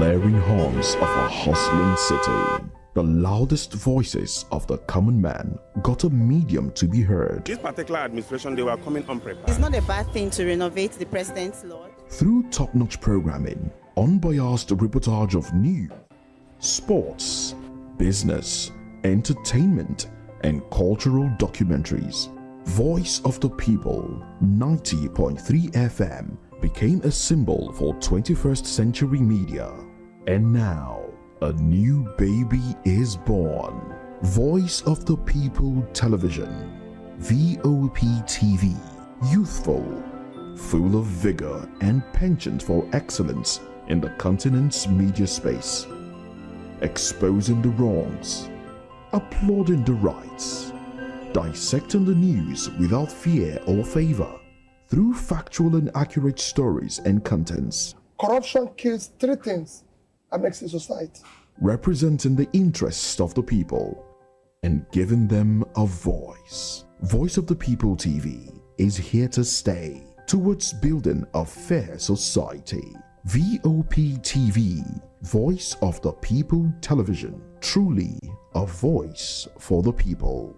blaring horns of a hustling city. The loudest voices of the common man got a medium to be heard. This particular administration, they were coming unprepared. It's not a bad thing to renovate the president's law. Through top-notch programming, unbiased reportage of news, sports, business, entertainment, and cultural documentaries, Voice of the People 90.3 FM became a symbol for 21st century media. And now, a new baby is born. Voice of the People Television, VoP TV, youthful, full of vigor and penchant for excellence in the continent's media space, exposing the wrongs, applauding the rights, dissecting the news without fear or favor, through factual and accurate stories and contents. Corruption kills three things and makes a society. Representing the interests of the people and giving them a voice. Voice of the People TV is here to stay towards building a fair society. VoP TV, Voice of the People Television, truly a voice for the people.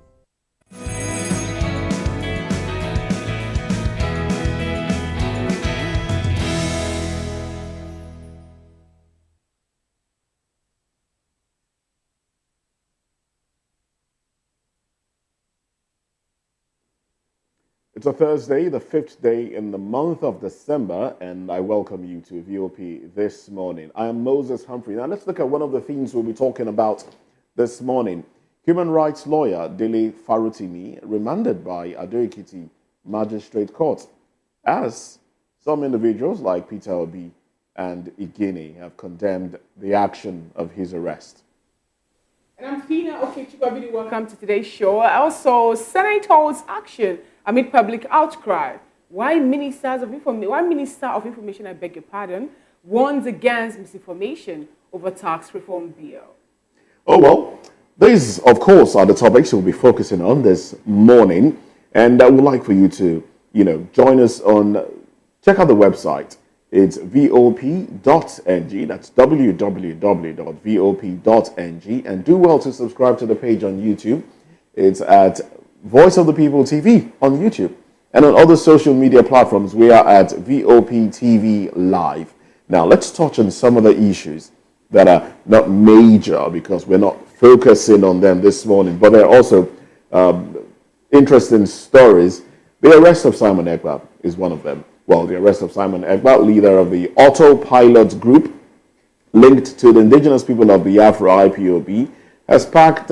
It's a Thursday, the 5th day in the month of December, and I welcome you to VoP this morning. I am Moses Humphrey. Now let's look at one of the things we'll be talking about this morning. Human rights lawyer Dele Farotimi remanded by Ado-Ekiti Magistrate Court, as some individuals like Peter Obi and Igini have condemned the action of his arrest. And I'm Fina Okechukwu. Welcome to today's show. Also, Senators' action amid public outcry. Why Minister of Information, I beg your pardon, warns against misinformation over tax reform bill? Oh, well, these, of course, are the topics we'll be focusing on this morning. And I would like for you to, join us on, check out the website. It's vop.ng. That's www.vop.ng. And do well to subscribe to the page on YouTube. It's at Voice of the People TV on YouTube. And on other social media platforms, we are at VoP TV Live. Now, let's touch on some of the issues that are not major because we're not focusing on them this morning, but there are also interesting stories. The arrest of Simon Ekpa is one of them. Well, the arrest of Simon Ekpa, leader of the Autopilot Group, linked to the indigenous people of Biafra, IPOB, has sparked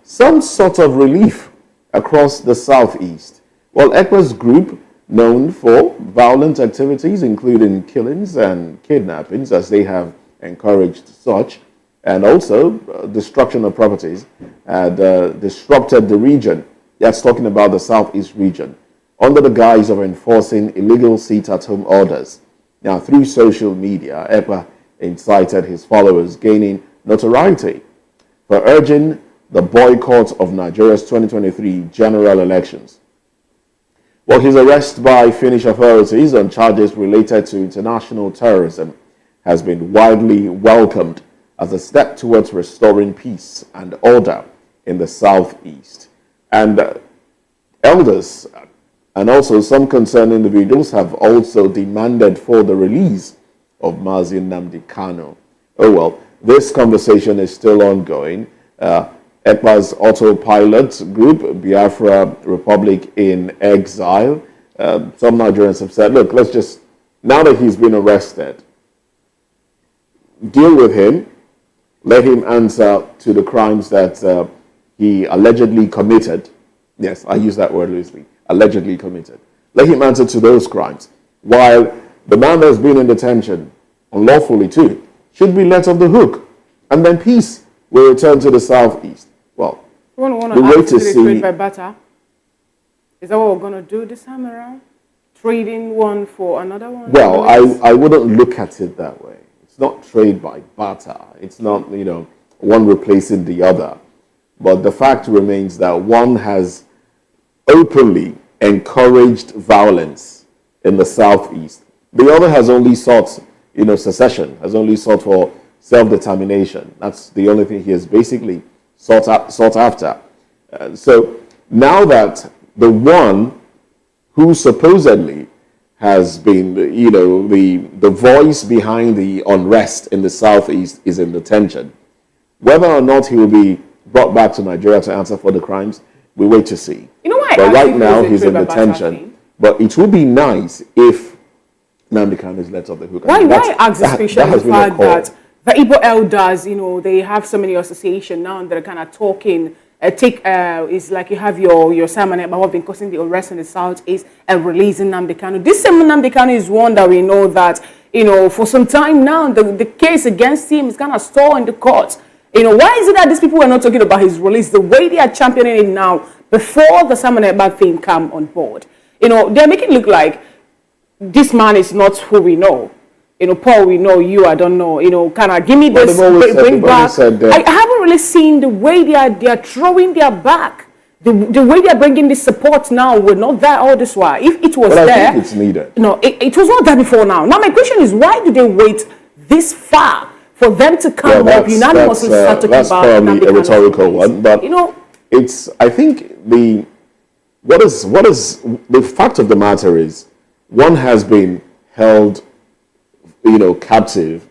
some sort of relief across the southeast. Well, Ekpa's group, known for violent activities, including killings and kidnappings, as they have encouraged such, and also destruction of properties, had disrupted the region. That's talking about the southeast region, under the guise of enforcing illegal sit-at-home orders. Now, through social media, Ekpa incited his followers, gaining notoriety for urging the boycott of Nigeria's 2023 general elections. Well, his arrest by Finnish authorities on charges related to international terrorism has been widely welcomed as a step towards restoring peace and order in the southeast. And elders and also some concerned individuals have also demanded for the release of Mazi Nnamdi Kanu. Oh well, this conversation is still ongoing. Ekpa's Autopilot Group, Biafra Republic in Exile. Some Nigerians have said, look, let's just, now that he's been arrested, deal with him, let him answer to the crimes that he allegedly committed. Yes, I use that word loosely, allegedly committed. Let him answer to those crimes, while the man that's been in detention, unlawfully too, should be let off the hook, and then peace will return to the southeast. Well, we wait to see. Trade by barter. Is that what we're going to do this time around? Trading one for another one? Well, I wouldn't look at it that way. It's not trade by barter. It's not, one replacing the other. But the fact remains that one has openly encouraged violence in the southeast. The other has only sought, secession, has only sought for self-determination. That's the only thing he has basically sought after. So now that the one who supposedly has been, the voice behind the unrest in the southeast is in detention, whether or not he will be brought back to Nigeria to answer for the crimes, we wait to see. You know why? But right now he's in detention. But it would be nice if Nnamdi Kanu is let off the hook. Why ask especially the fact that the Igbo elders, they have so many associations now that are kind of talking. It's like you have your sermon about what been causing the arrest in the southeast and releasing Nnamdi Kanu. This same Nnamdi Kanu is one that we know that, for some time now, the case against him is kind of stalled in the court. Why is it that these people are not talking about his release the way they are championing it now before the Simon Ekpa thing come on board? They're making it look like this man is not who we know. Paul, we know you, I don't know. Kind of give me this, bring back. I haven't really seen the way they are throwing their back. The way they are bringing this support now were not there all this while. If it was there, I think it's needed. No, it was not there before now. Now my question is, why do they wait this far for them to come up unanimously start talking about? That's probably a rhetorical one, but it's. I think what is the fact of the matter is, one has been held, captive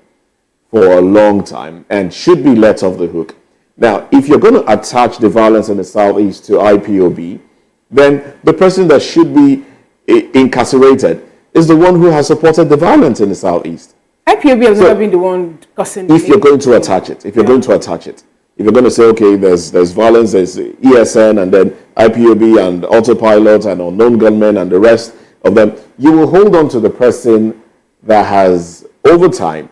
for a long time and should be let off the hook. Now, if you're going to attach the violence in the southeast to IPOB, then the person that should be incarcerated is the one who has supported the violence in the southeast. IPOB has never been the one causing. If you're going to attach it, if you're going to say, okay, there's violence, there's ESN, and then IPOB and autopilot and unknown gunmen and the rest of them, you will hold on to the person that has, over time,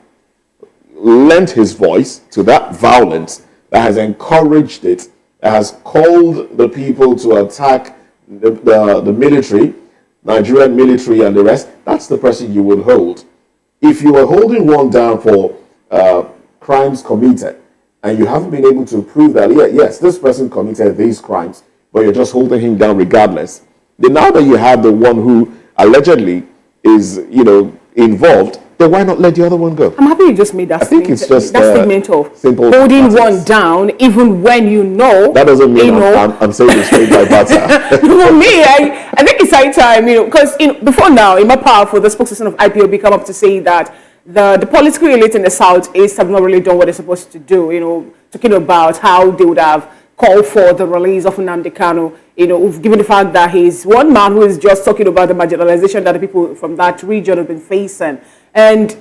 lent his voice to that violence, that has encouraged it, that has called the people to attack the military, Nigerian military and the rest. That's the person you will hold. If you are holding one down for crimes committed, and you haven't been able to prove that, yes, this person committed these crimes, but you're just holding him down regardless, then now that you have the one who allegedly is, involved, then why not let the other one go? I'm happy you just made that statement. I think it's just that statement of simple holding matters. one down, even when you know. That doesn't mean I'm saying it's straight by butter. For me, I think it's high time, because before now, in my powerful, the spokesperson of IPOB come up to say that the political elite in the southeast have not really done what they're supposed to do. Talking about how they would have called for the release of Nnamdi Kanu. Given the fact that he's one man who is just talking about the marginalization that the people from that region have been facing. And,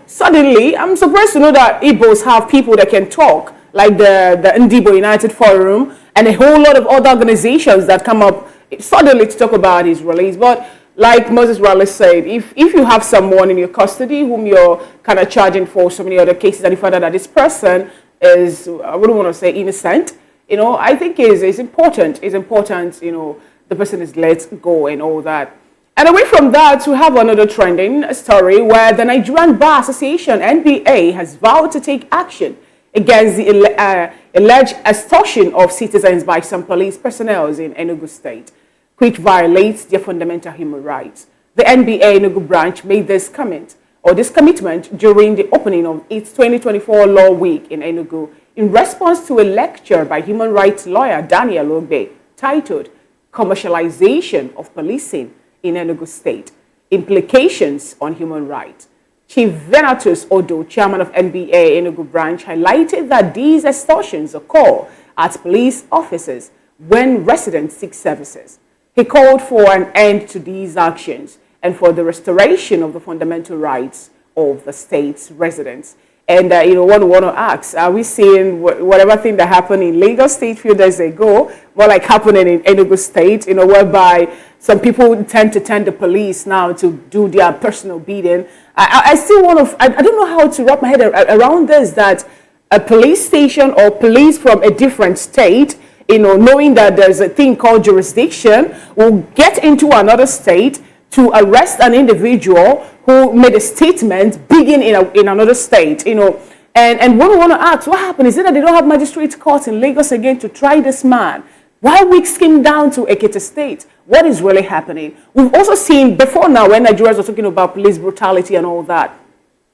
suddenly, I'm surprised to know that Igbos have people that can talk, like the Ndibo United Forum and a whole lot of other organizations that come up suddenly to talk about his release. But like Moses Raleigh said, if you have someone in your custody whom you're kind of charging for so many other cases, and you find out that this person is, I wouldn't want to say innocent, I think it's important. It's important, the person is let go and all that. And away from that, we have another trending story where the Nigerian Bar Association, NBA, has vowed to take action against the alleged extortion of citizens by some police personnel in Enugu State, which violates their fundamental human rights. The NBA Enugu branch made this commitment during the opening of its 2024 Law Week in Enugu in response to a lecture by human rights lawyer Daniel Ogbe titled Commercialization of Policing in Enugu State, Implications on Human Rights. Chief Venatus Odo, chairman of NBA Enugu branch, highlighted that these extortions occur at police offices when residents seek services. He called for an end to these actions and for the restoration of the fundamental rights of the state's residents. And, what we want to ask, are we seeing whatever thing that happened in Lagos State a few days ago, more like happening in Enugu State, whereby some people tend to turn the police now to do their personal bidding. I still want to, I don't know how to wrap my head around this, that a police station or police from a different state, knowing that there's a thing called jurisdiction, will get into another state to arrest an individual who made a statement bidding in another state, and what we want to ask, what happened? Is it that they don't have magistrate court in Lagos again to try this man? Why weeks came down to Ekiti State? What is really happening? We've also seen before now when Nigerians are talking about police brutality and all that,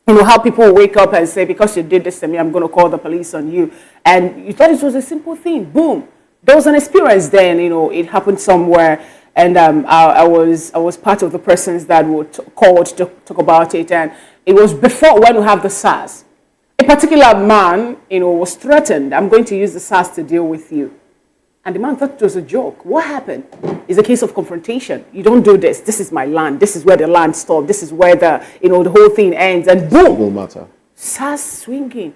You know, how people wake up and say, because you did this to me, I'm going to call the police on you. And you thought it was a simple thing. Boom. There was an experience then, you know, it happened somewhere. And I was part of the persons that were called to talk about it. And it was before when we have the SARS. A particular man, you know, was threatened. I'm going to use the SARS to deal with you. And the man thought it was a joke. What happened? It's a case of confrontation. You don't do this. This is my land. This is where the land stops. This is where the, you know, the whole thing ends. And boom, Civil matter. SARS swinging.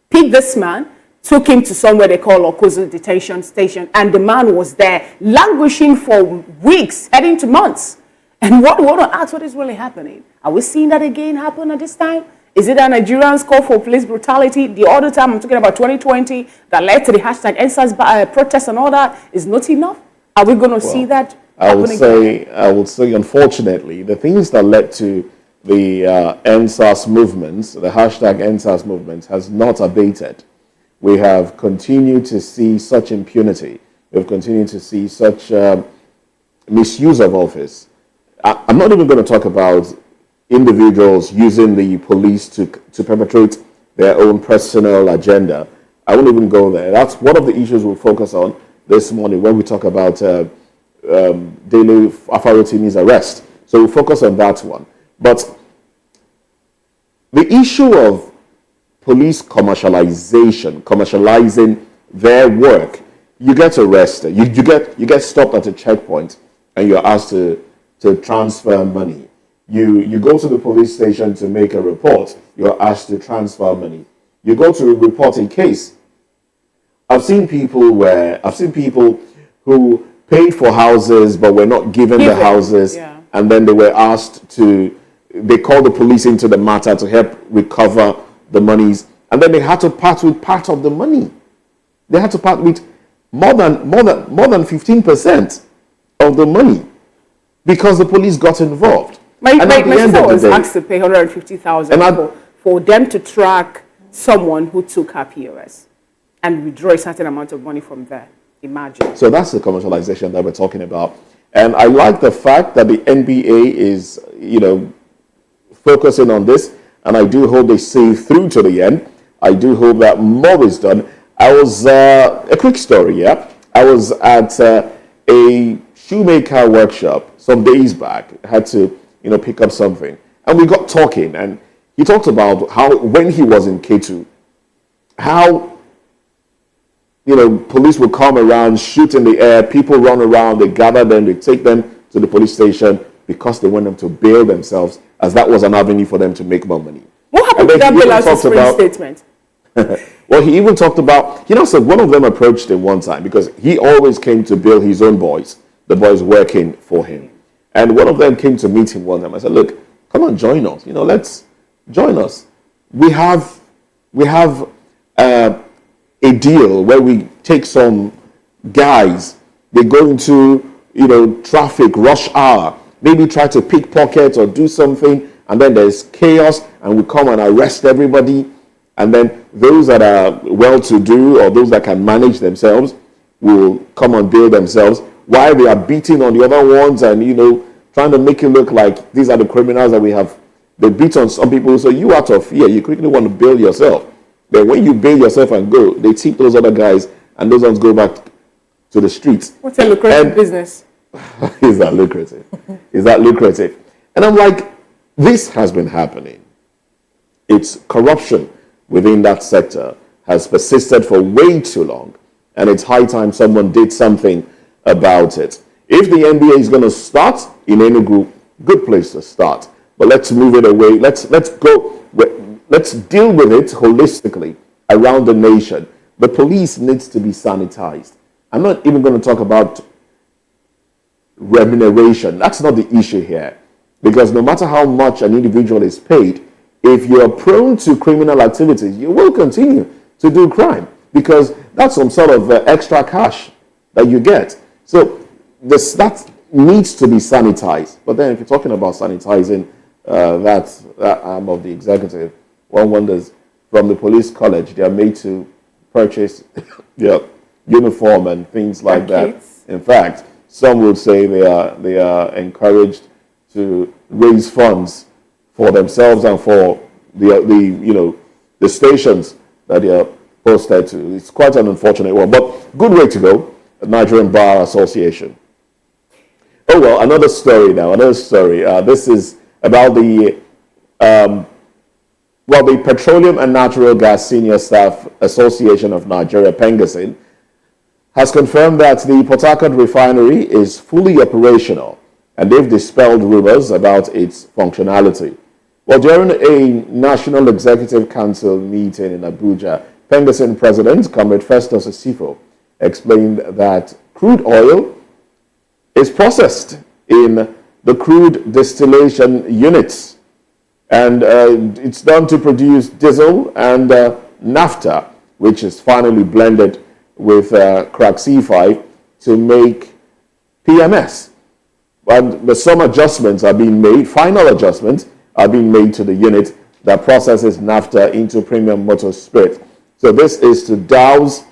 Picked this man, took him to somewhere they call Okozo detention station, and the man was there languishing for weeks, heading to months. And what we want to ask, what is really happening? Are we seeing that again happen at this time? Is it that Nigerians call for police brutality? The other time, I'm talking about 2020, that led to the hashtag NSAS protest and all that, is not enough? Are we going to see that I would say, unfortunately, the things that led to the NSAS movements, the hashtag NSAS movement, has not abated. We have continued to see such impunity. We've continued to see such misuse of office. I'm not even going to talk about individuals using the police to perpetrate their own personal agenda. I won't even go there. That's one of the issues we'll focus on this morning when we talk about Dele Farotimi's arrest. So we'll focus on that one. But the issue of police commercializing their work, you get arrested, you get stopped at a checkpoint, and you're asked to transfer money. You go to the police station to make a report, you're asked to transfer money. You go to report a case. I've seen people who paid for houses but were not given the houses, and then they were asked they called the police into the matter to help recover the monies, and then they had to part with part of the money. They had to part with more than 15% of the money because the police got involved. My sister was asked to pay 150,000 for them to track someone who took her POS and withdraw a certain amount of money from there. Imagine. So that's the commercialization that we're talking about. And I like the fact that the NBA is, focusing on this, and I do hope they see through to the end. I do hope that more is done. I was, a quick story, yeah? I was at a shoemaker workshop some days back. I had to, pick up something. And we got talking, and he talked about how, when he was in K2, how, police would come around, shoot in the air, people run around, they gather them, they take them to the police station because they want them to bail themselves, as that was an avenue for them to make more money. What happened to that bailout spring statement? Well, he even talked about, so one of them approached him one time because he always came to bail his own boys, the boys working for him. And one of them came to meet him one time. I said, look, come on, join us. Let's join us. We have a deal where we take some guys, they go into, traffic, rush hour, maybe try to pickpocket or do something, and then there's chaos, and we come and arrest everybody, and then those that are well-to-do or those that can manage themselves will come and bail themselves, while they are beating on the other ones and, trying to make it look like these are the criminals that we have. They beat on some people, so you out of fear, you quickly want to bail yourself. But when you bail yourself and go, they tip those other guys, and those ones go back to the streets. What's a lucrative business? Is that lucrative? Is that lucrative? And I'm like, this has been happening. It's corruption within that sector has persisted for way too long, and it's high time someone did something about it. If the NBA is going to start in any group, good place to start. But let's move it away. Let's deal with it holistically around the nation. The police needs to be sanitized. I'm not even going to talk about remuneration. That's not the issue here. Because no matter how much an individual is paid, if you're prone to criminal activities, you will continue to do crime. Because that's some sort of extra cash that you get. So that needs to be sanitized. But then if you're talking about sanitizing that arm of the executive, one wonders, from the police college, they are made to purchase their uniform and things like that. Kids. In fact, some would say they are encouraged to raise funds for themselves and for the stations that they are posted to. It's quite an unfortunate one, but good way to go. Nigerian Bar Association. Oh well, another story now. Another story. This is about the Petroleum and Natural Gas Senior Staff Association of Nigeria, Pengasin, has confirmed that the Port Harcourt refinery is fully operational, and they've dispelled rumors about its functionality. Well, during a National Executive Council meeting in Abuja, Pengasin President, Comrade Festus Asifo, explained that crude oil is processed in the crude distillation units, and it's done to produce diesel and naphtha, which is finally blended with crack C5 to make PMS. But some adjustments are being made, final adjustments are being made to the unit that processes naphtha into premium motor spirit. So this is to douse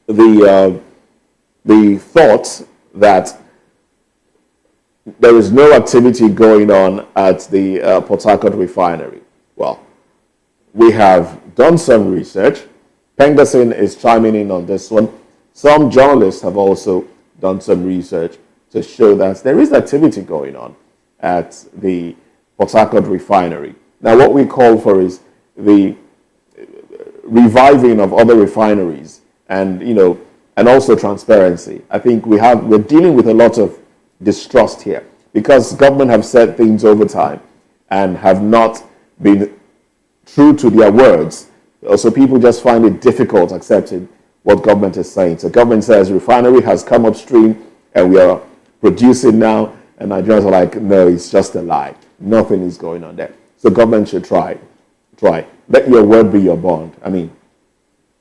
the thought that there is no activity going on at the Port Harcourt refinery. Well, we have done some research. Pengasin is chiming in on this one. Some journalists have also done some research to show that there is activity going on at the Port Harcourt refinery. Now, what we call for is the reviving of other refineries and also transparency. I think we're dealing with a lot of distrust here because government have said things over time and have not been true to their words. So people just find it difficult accepting what government is saying. So government says refinery has come upstream and we are producing now, and Nigerians are like, no, it's just a lie. Nothing is going on there. So government should try. Let your word be your bond. I mean,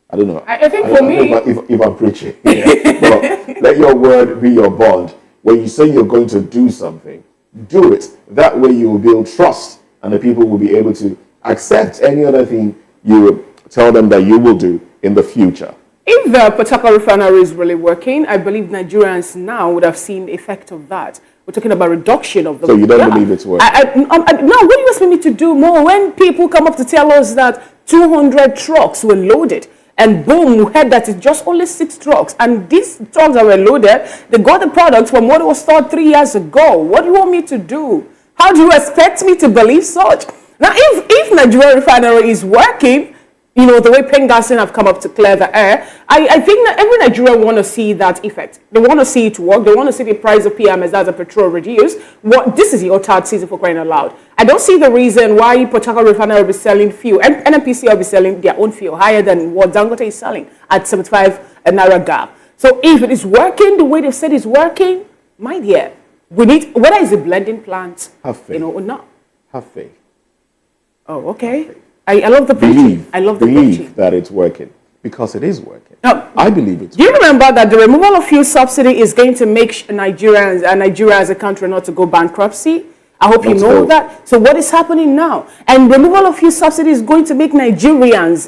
I don't know. I think for me, if I'm preaching, but let your word be your bond. When you say you're going to do something, do it. That way you will build trust, and the people will be able to accept any other thing you tell them that you will do in the future. If the Port Harcourt refinery is really working, I believe Nigerians now would have seen the effect of that. We're talking about reduction of the... So you don't believe it's working? No, what do you expect me to do more when people come up to tell us that 200 trucks were loaded and boom, we heard that it's just only 6 trucks, and these trucks that were loaded, they got the products from what was stored 3 years ago. What do you want me to do? How do you expect me to believe such? Now, if Nigeria refinery is working, the way Pengasin have come up to clear the air, I think that every Nigerian want to see that effect. They want to see it work. They want to see the price of PMS as a petrol reduce. This is your third season for crying out loud. I don't see the reason why Port Harcourt refinery will be selling fuel. And NNPC will be selling their own fuel higher than what Dangote is selling at 75 naira gap. So if it is working the way they've said it's working, my dear, we need, whether it's a blending plant, have faith. Or not. Have faith. Oh, okay. I love the preaching. I love the believe preaching. that it's working because it is working. Now, I believe it's do you remember that the removal of fuel subsidy is going to make Nigeria as a country not to go bankruptcy? I hope you know that. So what is happening now? And removal of fuel subsidy is going to make Nigerians,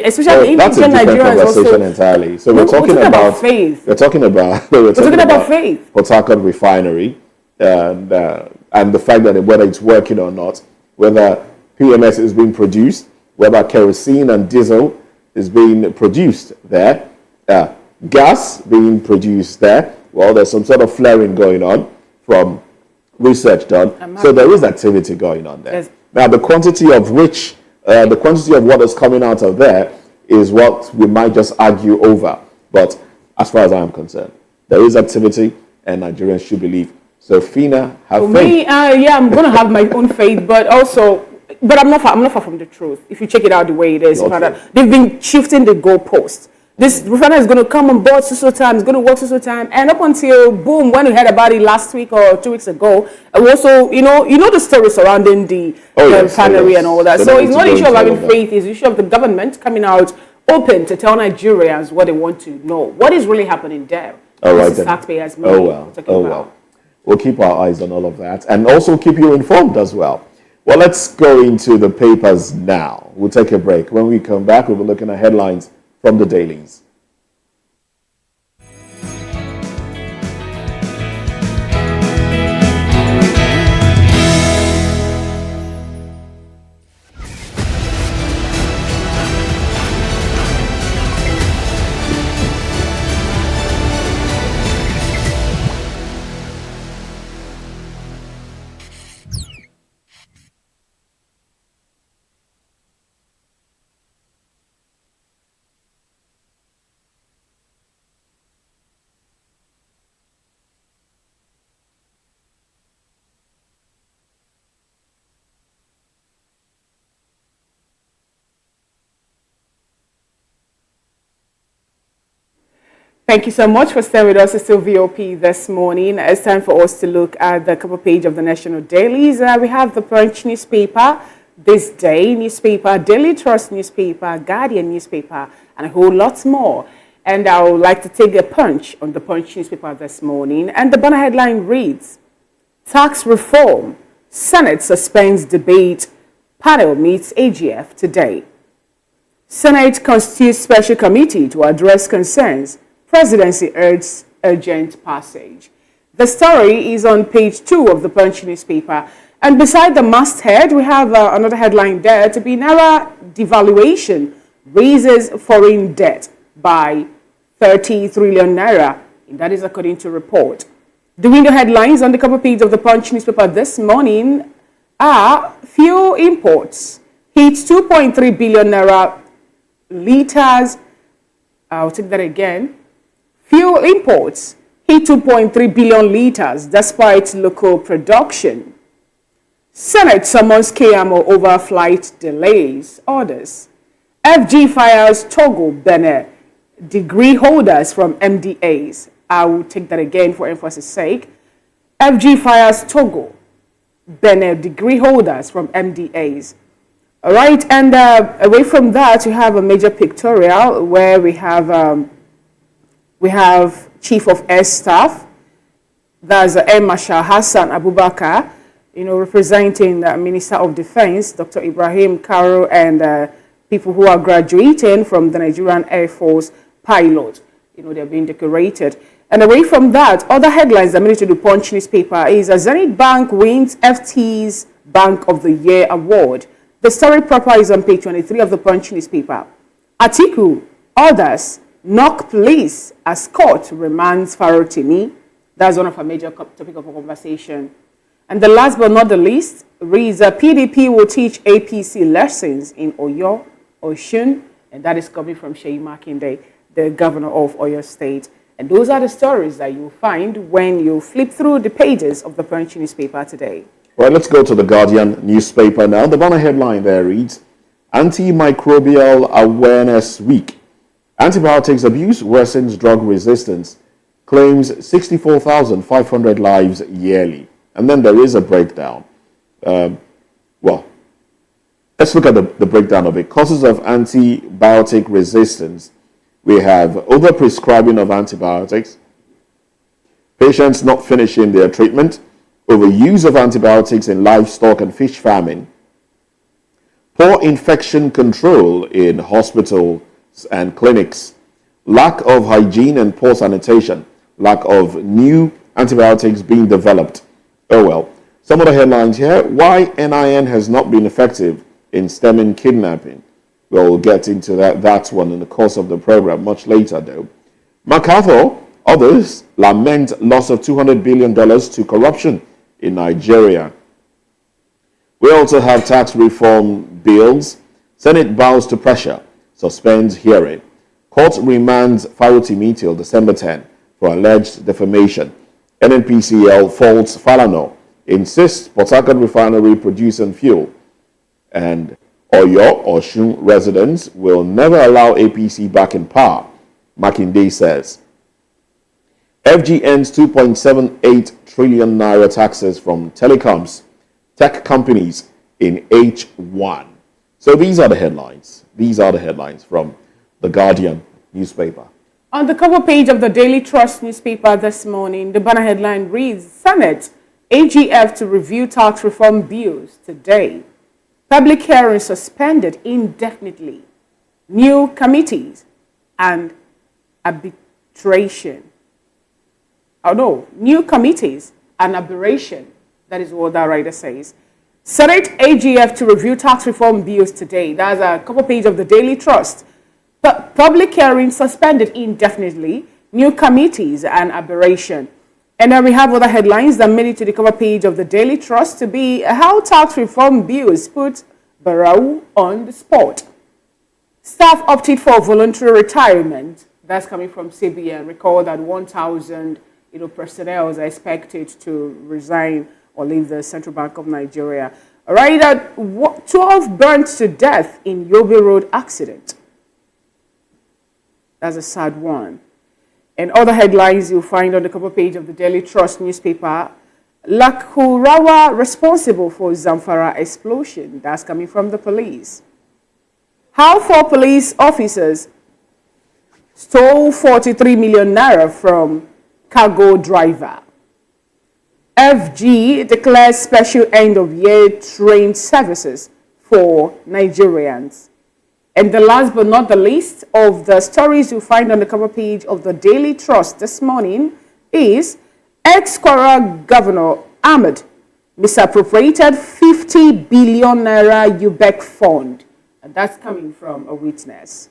especially Indian Nigerians, also entirely. So we're talking about faith. We're talking about faith. Port Harcourt refinery and the fact that whether it's working or not, whether PMS is being produced, whether kerosene and diesel is being produced there, gas being produced there. Well, there's some sort of flaring going on from research done. So there is activity going on there. Yes. Now, the quantity of what is coming out of there is what we might just argue over. But as far as I am concerned, there is activity and Nigerians should believe. So, Fina, have faith. Me, I'm going to have my own faith, but I'm not far from the truth. If you check it out the way it is, they've been shifting the goalposts. This refinery is going to come on board so time, it's going to work so time, and up until boom, when we heard about it last week or 2 weeks ago, also the story surrounding the refinery and all that. So it's not an issue of having faith; it's an issue of the government coming out open to tell Nigerians what they want to know, what is really happening there. All right, this is taxpayers' money. We'll keep our eyes on all of that, and also keep you informed as well. Well, let's go into the papers now. We'll take a break. When we come back, we'll be looking at headlines from the dailies. Thank you so much for staying with us. It's still VoP this morning. It's time for us to look at the cover page of the national dailies. We have the Punch newspaper, This Day newspaper, Daily Trust newspaper, Guardian newspaper, and a whole lot more. And I would like to take a punch on the Punch newspaper this morning. And the banner headline reads, Tax Reform, Senate suspends debate, panel meets AGF today. Senate constitutes special committee to address concerns. Presidency urges urgent passage. The story is on page 2 of the Punch newspaper. And beside the masthead, we have another headline there to be Naira devaluation raises foreign debt by 30 trillion naira. And that is according to report. The window headlines on the cover page of the Punch newspaper this morning are fuel imports hits 2.3 billion naira liters. I'll take that again. Fuel imports hit 2.3 billion liters despite local production. Senate summons KMO over flight delays. Orders. FG fires Togo, Benin degree holders from MDAs. I will take that again for emphasis sake. FG fires Togo, Benin degree holders from MDAs. All right, and away from that, we have a major pictorial where we have Chief of Air Staff, that's Air Marshal Hassan Abubakar, representing the Minister of Defense, Dr. Ibrahim Karo, and people who are graduating from the Nigerian Air Force pilot. They're being decorated. And away from that, other headlines that made it to the Punch newspaper is Zenith Bank wins FT's Bank of the Year award. The story proper is on page 23 of the Punch newspaper. Atiku, others, knock police as court remands Farotimi. That's one of our major topic of conversation. And the last but not the least reads PDP will teach APC lessons in Oyo, Oshun, and that is coming from Sheyi Makinde, the governor of Oyo State. And those are the stories that you'll find when you flip through the pages of the Punch newspaper today. Well, let's go to the Guardian newspaper now. The banner headline there reads, Antimicrobial Awareness Week. Antibiotics abuse worsens drug resistance. Claims 64,500 lives yearly. And then there is a breakdown. Well, let's look at the breakdown of it. Causes of antibiotic resistance. We have overprescribing of antibiotics, patients not finishing their treatment, overuse of antibiotics in livestock and fish farming, poor infection control in hospitals and clinics, lack of hygiene and poor sanitation, lack of new antibiotics being developed. Oh well. Some of the headlines here. Why NIN has not been effective in stemming kidnapping. We'll get into that one in the course of the program much later though. MacArthur, others lament loss of $200 billion to corruption in Nigeria. We also have tax reform bills. Senate bows to pressure, suspends hearing. Court remands Farotimi till December 10 for alleged defamation. NNPCL faults Falana, insists Port Harcourt refinery producing fuel. And Oyo Oshun residents will never allow APC back in power, Makinde says. FG ends 2.78 trillion naira taxes from telecoms, tech companies in H1. So these are the headlines. These are the headlines from the Guardian newspaper. On the cover page of the Daily Trust newspaper this morning, the banner headline reads, Senate, AGF to review tax reform bills today. Public hearing suspended indefinitely. New committees and arbitration. Oh no, new committees and aberration. That is what that writer says. Senate AGF to review tax reform bills today. That's a cover page of the Daily Trust. Public hearing suspended indefinitely. New committees and aberration. And then we have other headlines that made it to the cover page of the Daily Trust to be how tax reform bills put Barrow on the spot. Staff opted for voluntary retirement. That's coming from CBN. Recall that 1,000 personnel are expected to resign or leave the Central Bank of Nigeria. All right, 12 burnt to death in Yobe Road accident. That's a sad one. And other headlines you'll find on the cover page of the Daily Trust newspaper. Lakurawa responsible for Zamfara explosion. That's coming from the police. How 4 police officers stole 43 million naira from cargo driver. FG declares special end-of-year train services for Nigerians. And the last but not the least of the stories you find on the cover page of the Daily Trust this morning is ex-Kwara Governor Ahmed misappropriated 50 billion naira UBEC fund. And that's coming from a witness.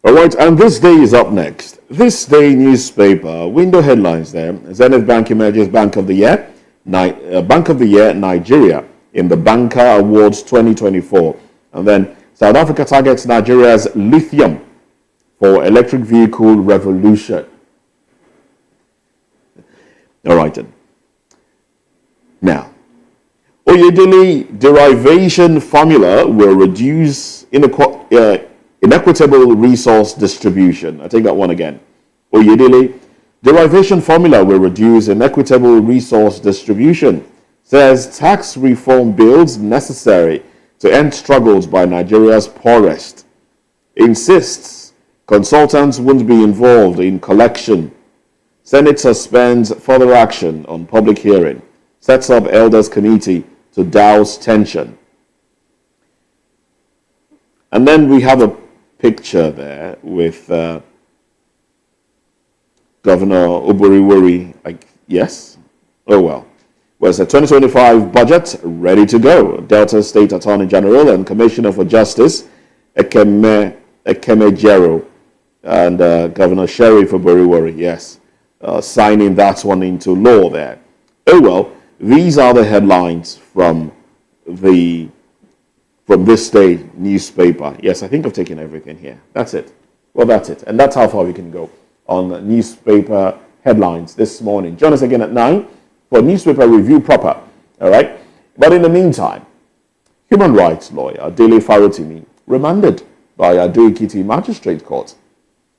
All right, and This Day is up next. This Day newspaper, window headlines there. Zenith Bank emerges Bank of the Year, Nigeria in the Banker Awards 2024. And then South Africa targets Nigeria's lithium for electric vehicle revolution. All right then. Now, Oyedele derivation formula will reduce inequitable resource distribution. I take that one again. Oyedele derivation formula will reduce inequitable resource distribution. Says tax reform bills necessary to end struggles by Nigeria's poorest. Insists consultants won't be involved in collection. Senate suspends further action on public hearing. Sets up elders committee to douse tension. And then we have a picture there with Governor Oboriwori. Yes? Oh well. Was a 2025 budget ready to go. Delta State Attorney General and Commissioner for Justice Ekemejero and Governor Sheriff Oboriwori, yes, signing that one into law there. Oh well, these are the headlines from This Day newspaper. Yes, I think I've taken everything here. That's it. Well, that's it. And that's how far we can go on newspaper headlines this morning. Join us again at 9 for newspaper review proper. All right? But in the meantime, human rights lawyer Dele Farotimi remanded by Ado-Ekiti Magistrate Court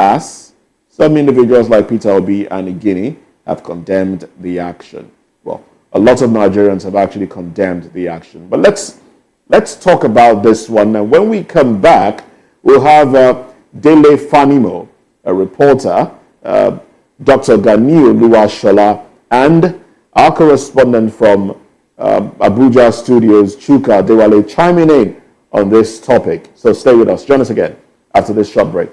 as some individuals like Peter Obi and Igini have condemned the action. Well, a lot of Nigerians have actually condemned the action. But let's talk about this one. And when we come back, we'll have Dele Fanimo, a reporter, Dr. Ganiu Luwashola, and our correspondent from Abuja Studios, Chuka Dewale, chiming in on this topic. So stay with us. Join us again after this short break.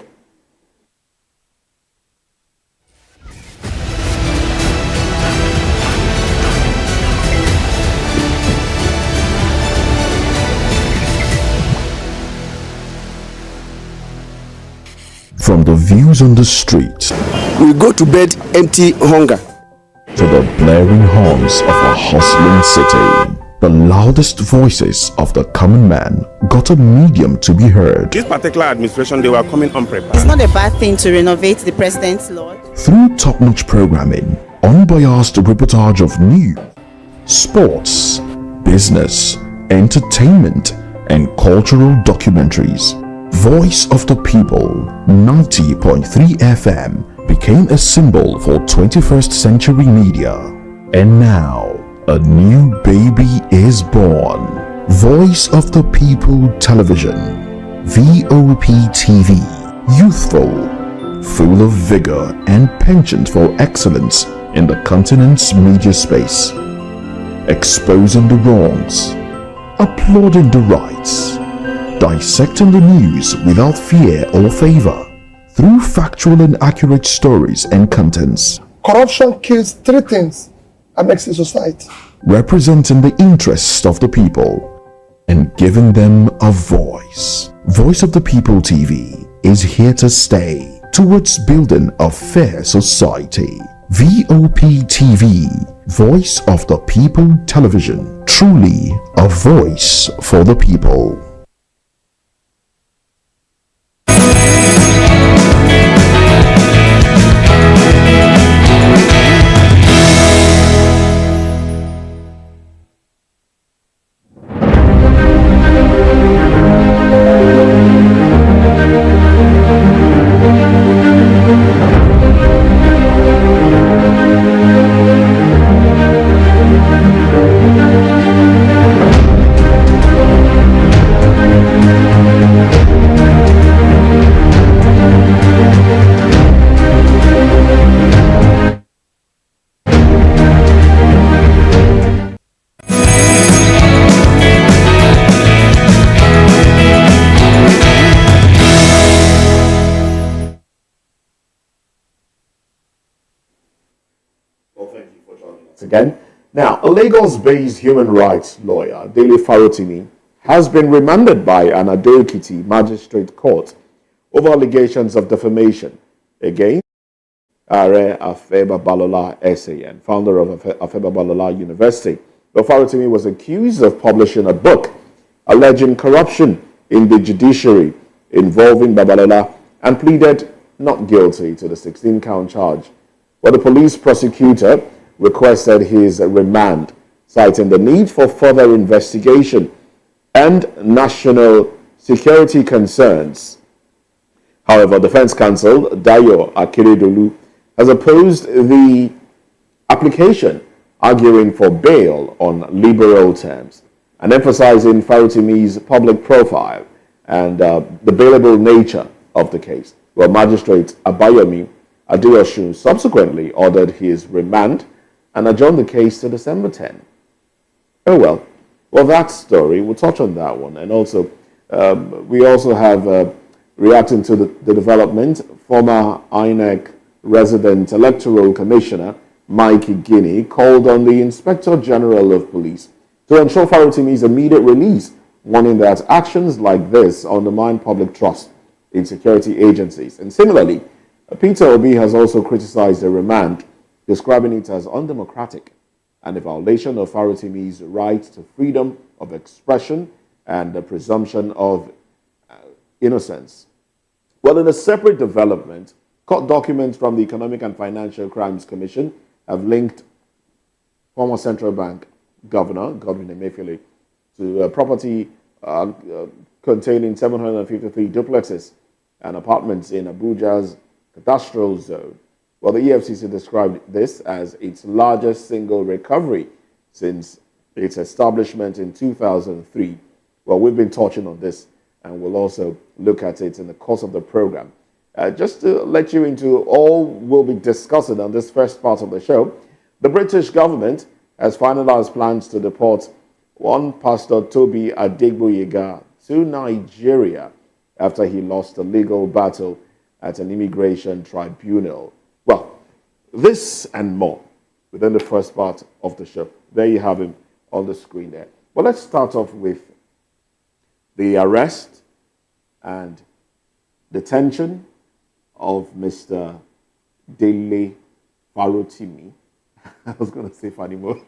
From the views on the street We go to bed empty hunger. to the blaring horns of a hustling city, the loudest voices of the common man got a medium to be heard. This particular administration, they were coming unprepared. It's not a bad thing to renovate the president's lawn. Through top-notch programming, unbiased reportage of news, sports, business, entertainment, and cultural documentaries, Voice of the People 90.3 FM became a symbol for 21st century media. And now, a new baby is born. Voice of the People Television, VoP TV, youthful, full of vigor and penchant for excellence in the continent's media space, exposing the wrongs, applauding the rights, dissecting the news without fear or favor, through factual and accurate stories and contents, Corruption kills 3 things and makes a society. representing the interests of the people and giving them a voice. Voice of the People TV is here to stay towards building a fair society. VoP TV, Voice of the People Television, truly a voice for the people. again. Now, a Lagos-based human rights lawyer, Dele Farotimi, has been remanded by an Ado-Ekiti magistrate court over allegations of defamation against Are Afeba Balola SAN, founder of Afeba Balola University. The Farotimi was accused of publishing a book alleging corruption in the judiciary involving Babalola and pleaded not guilty to the 16-count charge. But the police prosecutor requested his remand, citing the need for further investigation and national security concerns. However, defense counsel Dayo Akeredolu has opposed the application, arguing for bail on liberal terms and emphasizing Farotimi's public profile and the bailable nature of the case. Well, Magistrate Abayomi Adeosun subsequently ordered his remand and adjourned the case to December 10. Oh well, that story, we'll touch on that one. And also, we also have, reacting to the development, former INEC resident electoral commissioner Mike Igini called on the Inspector General of Police to ensure Farotimi's immediate release, warning that actions like this undermine public trust in security agencies. And similarly, Peter Obi has also criticized the remand, describing it as undemocratic and a violation of Farotimi's right to freedom of expression and the presumption of innocence. Well, in a separate development, court documents from the Economic and Financial Crimes Commission have linked former Central Bank Governor Godwin Emefiele to a property containing 753 duplexes and apartments in Abuja's cadastral zone. Well, the EFCC described this as its largest single recovery since its establishment in 2003. Well, we've been touching on this and we'll also look at it in the course of the program. Just to let you into all we'll be discussing on this first part of the show, the British government has finalized plans to deport one Pastor Toby Adegboyega to Nigeria after he lost a legal battle at an immigration tribunal. Well, this and more within the first part of the show. There you have him on the screen there. Well, let's start off with the arrest and detention of Mr. Dele Farotimi. I was going to say Fanimo.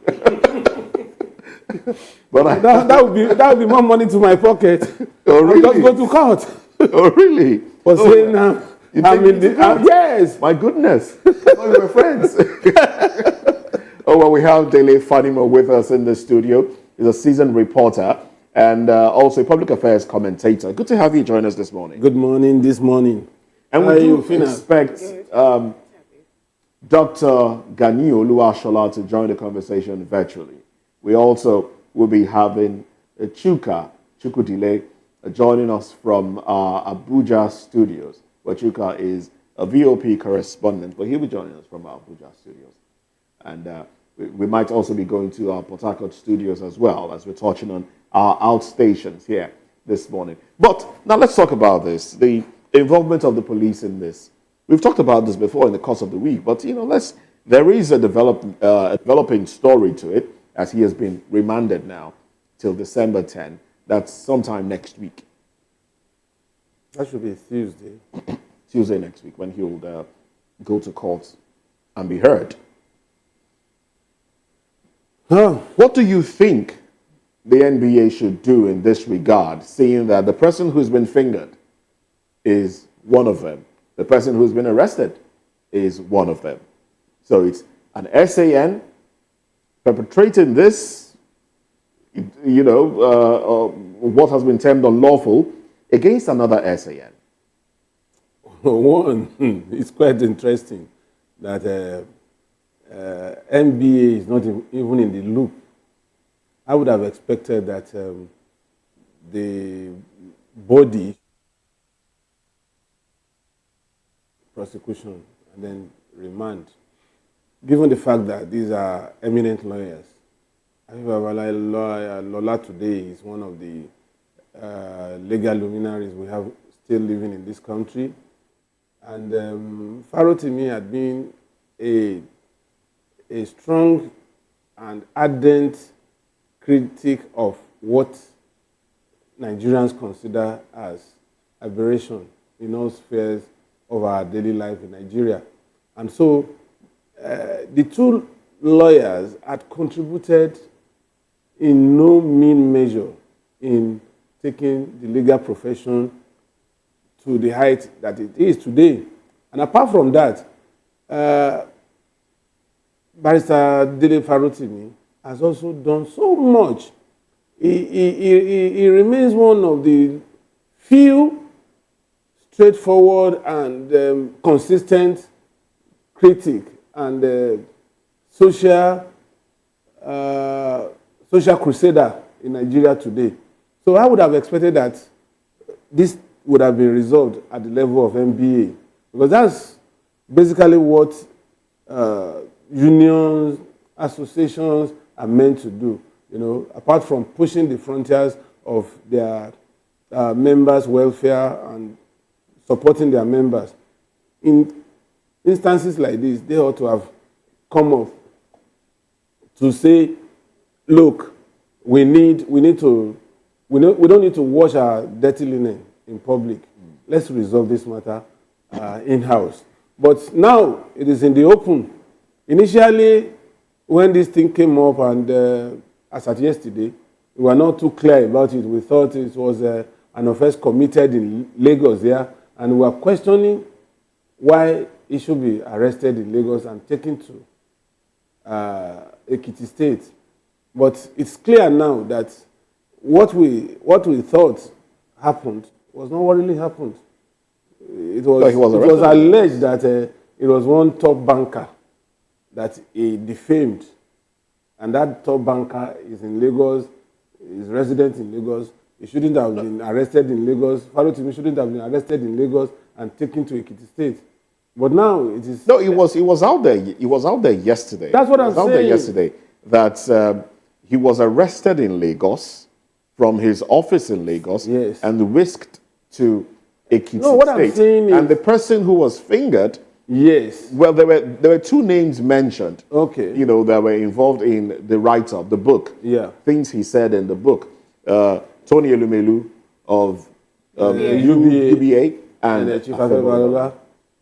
But that would be more money to my pocket. Oh, really? I'll just go to court. Oh, really? For saying, yes. My goodness. Oh, we were friends. Oh, well, we have Dele Farotimi with us in the studio. He's a seasoned reporter and also a public affairs commentator. Good to have you join us this morning. Good morning, this morning. And we do expect Dr. Gani Oluwashola to join the conversation virtually. We also will be having Chukudile joining us from our Abuja studios, where Chuka is a VoP correspondent, but he'll be joining us from our Abuja studios. And we might also be going to our Port Harcourt studios as well, as we're touching on our outstations here this morning. But now let's talk about this, the involvement of the police in this. We've talked about this before in the course of the week, but there is a developing story to it, as he has been remanded now till December 10. That's sometime next week. That should be Tuesday. Tuesday next week, when he'll go to court and be heard. What do you think the NBA should do in this regard, seeing that the person who's been fingered is one of them? The person who's been arrested is one of them. So it's an SAN perpetrating this, what has been termed unlawful against another SAN. One, it's quite interesting that NBA is not even in the loop. I would have expected that the body prosecution and then remand, given the fact that these are eminent lawyers. I think Lola today is one of the legal luminaries we have still living in this country. And Farotimi had been a strong and ardent critic of what Nigerians consider as aberration in all spheres of our daily life in Nigeria. And so the two lawyers had contributed in no mean measure in taking the legal profession to the height that it is today. And apart from that, Barrister Dele Farotimi has also done so much. He remains one of the few straightforward and consistent critic and social crusader in Nigeria today. So I would have expected that this would have been resolved at the level of MBA, because that's basically what unions, associations are meant to do. You know, apart from pushing the frontiers of their members' welfare and supporting their members, in instances like this, they ought to have come up to say, look, we don't need to wash our dirty linen in public. Let's resolve this matter in-house. But now it is in the open. Initially, when this thing came up, and as at yesterday, we were not too clear about it. We thought it was an offense committed in Lagos there, and we were questioning why he should be arrested in Lagos and taken to Ekiti State. But it's clear now that what we thought happened was not what really happened. It was alleged that it was one top banker that he defamed, and that top banker is in Lagos, is resident in Lagos. He shouldn't have been arrested in Lagos. Farotimi shouldn't have been arrested in Lagos and taken to Ekiti State. But now it is. No, he was out there. He was out there yesterday. That's what I'm saying. Out there yesterday that he was arrested in Lagos from his office in Lagos, yes, and whisked to Ekiti what State. I'm saying is, and the person who was fingered, yes, well, there were two names mentioned. Okay, you know, that were involved in the write-up, the book. Yeah, things he said in the book. Tony Elumelu of UBA and Chief Afebalola.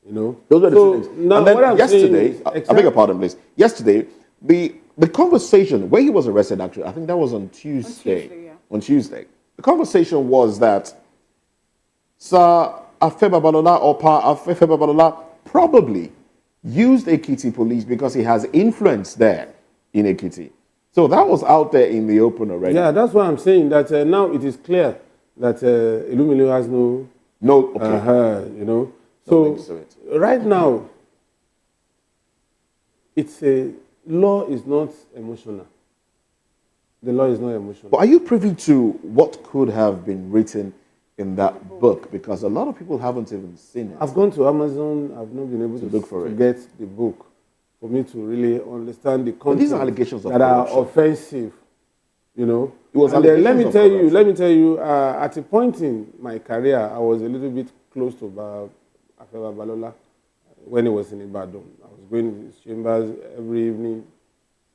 You know, those were the two names. Now, and then what I'm yesterday, saying is, I beg your pardon, please. Yesterday, the conversation where he was arrested, actually, I think that was on Tuesday. On Tuesday, the conversation was that Sir Afebalola or Pa Afebalola probably used Ekiti police because he has influence there in Ekiti. So that was out there in the open already. Yeah, that's why I'm saying that now it is clear that Elumelu has no. Okay. You know. So right now, it's a law is not emotional. The law is not emotional. But are you privy to what could have been written in that book? Because a lot of people haven't even seen it. I've gone to Amazon. I've not been able to look for to it. get the book for me to really understand the content. These are allegations of that corruption. are offensive. You know. It was and then let allegations me of tell corruption. you. At a point in my career, I was a little bit close to Afeba Balola when he was in Ibadan. I was going to his chambers every evening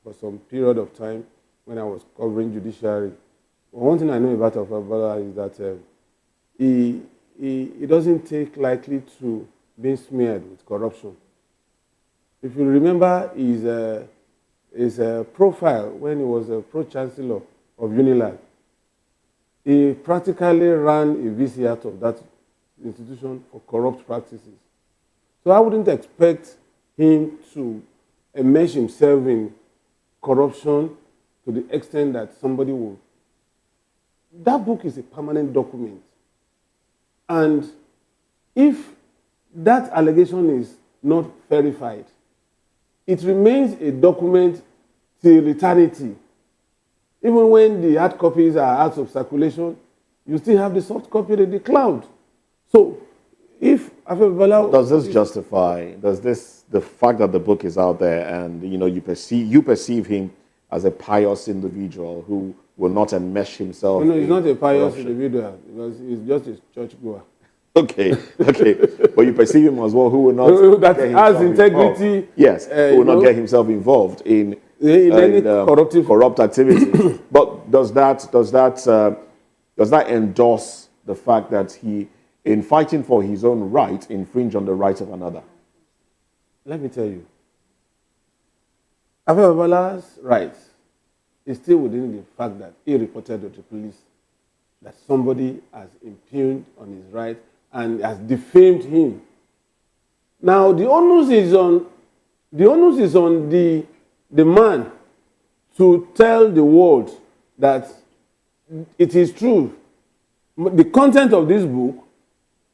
for some period of time when I was covering judiciary. But one thing I know about Afeba Balola is that he doesn't take lightly to being smeared with corruption. If you remember his profile when he was a pro-chancellor of Unilag, he practically ran a VC out of that institution for corrupt practices. So I wouldn't expect him to immerse himself in corruption to the extent that somebody will. That book is a permanent document. And if that allegation is not verified, it remains a document till eternity. Even when the hard copies are out of circulation, you still have the soft copy in the cloud. So, if does this justify? The fact that the book is out there and you perceive him as a pious individual who will not enmesh himself? No, he's not a pious individual because he's just a churchgoer. Okay, but you perceive him as well who will not that has integrity. Yes, who will not get himself involved in in any corrupt activities. But does that endorse the fact that he, in fighting for his own right, infringe on the rights of another? Let me tell you, Afebala's rights is still within the fact that he reported to the police that somebody has impugned on his right and has defamed him. Now the onus is on the man to tell the world that it is true. The content of this book,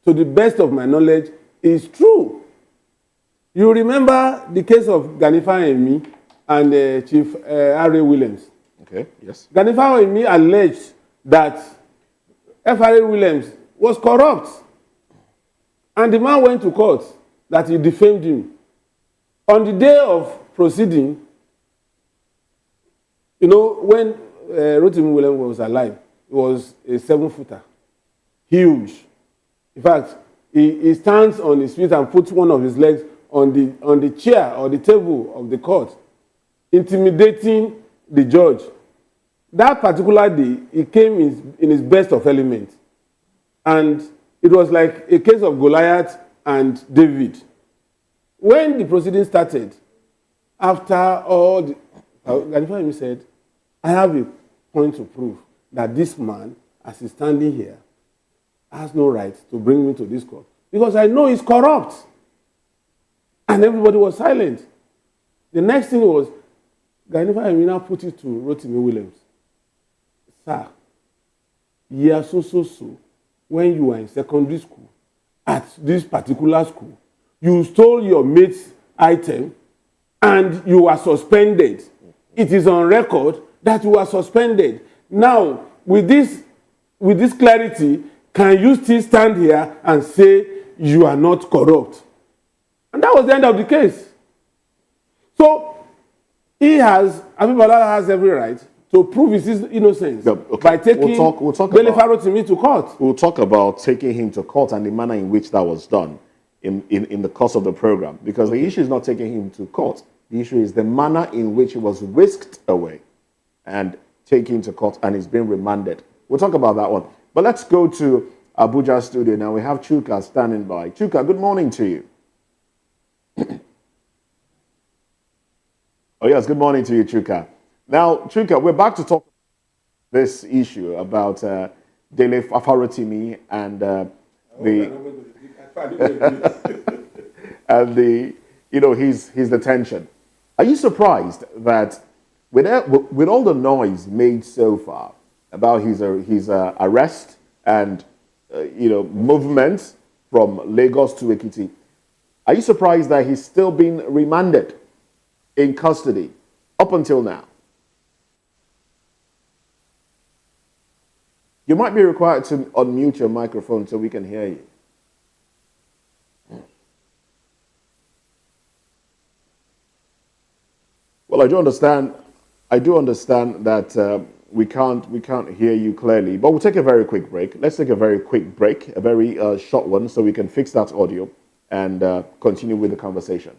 to the best of my knowledge, is true. You remember the case of Ganifa Emi and Chief R.A. Williams. Okay, yes. Ganifa Emi alleged that F.R.A. Williams was corrupt. And the man went to court that he defamed him. On the day of proceeding, you know, when Rotimi Williams was alive, he was a 7-footer. Huge. In fact, he stands on his feet and puts one of his legs on the chair or the table of the court, intimidating the judge. That particular day, he came in his best of elements. And it was like a case of Goliath and David. When the proceedings started, after all, Ganifa said, I have a point to prove that this man, as he's standing here, has no right to bring me to this court because I know he's corrupt. And everybody was silent. The next thing was, Ganifa now put it to Rotimi Williams. Sir, year so, when you were in secondary school, at this particular school, you stole your mate's item and you were suspended. It is on record that you were suspended. Now, with this clarity, can you still stand here and say you are not corrupt? And that was the end of the case. So, Afebala has every right to prove his innocence by taking Dele Farotimi to court. We'll talk about taking him to court and the manner in which that was done in the course of the program. Because the issue is not taking him to court. The issue is the manner in which he was whisked away and taken to court and is being remanded. We'll talk about that one. But let's go to Abuja studio now. We have Chuka standing by. Chuka, good morning to you. Oh, yes, good morning to you, Chuka. Now, Chuka, we're back to talk this issue about Dele Farotimi and his detention. Are you surprised that with all the noise made so far about his arrest and movement from Lagos to Ekiti, are you surprised that he's still being remanded in custody up until now? You might be required to unmute your microphone so we can hear you. Well, I do understand that we can't hear you clearly, but we'll take a very quick break. Let's take a very quick break, a very short one, so we can fix that audio and continue with the conversation.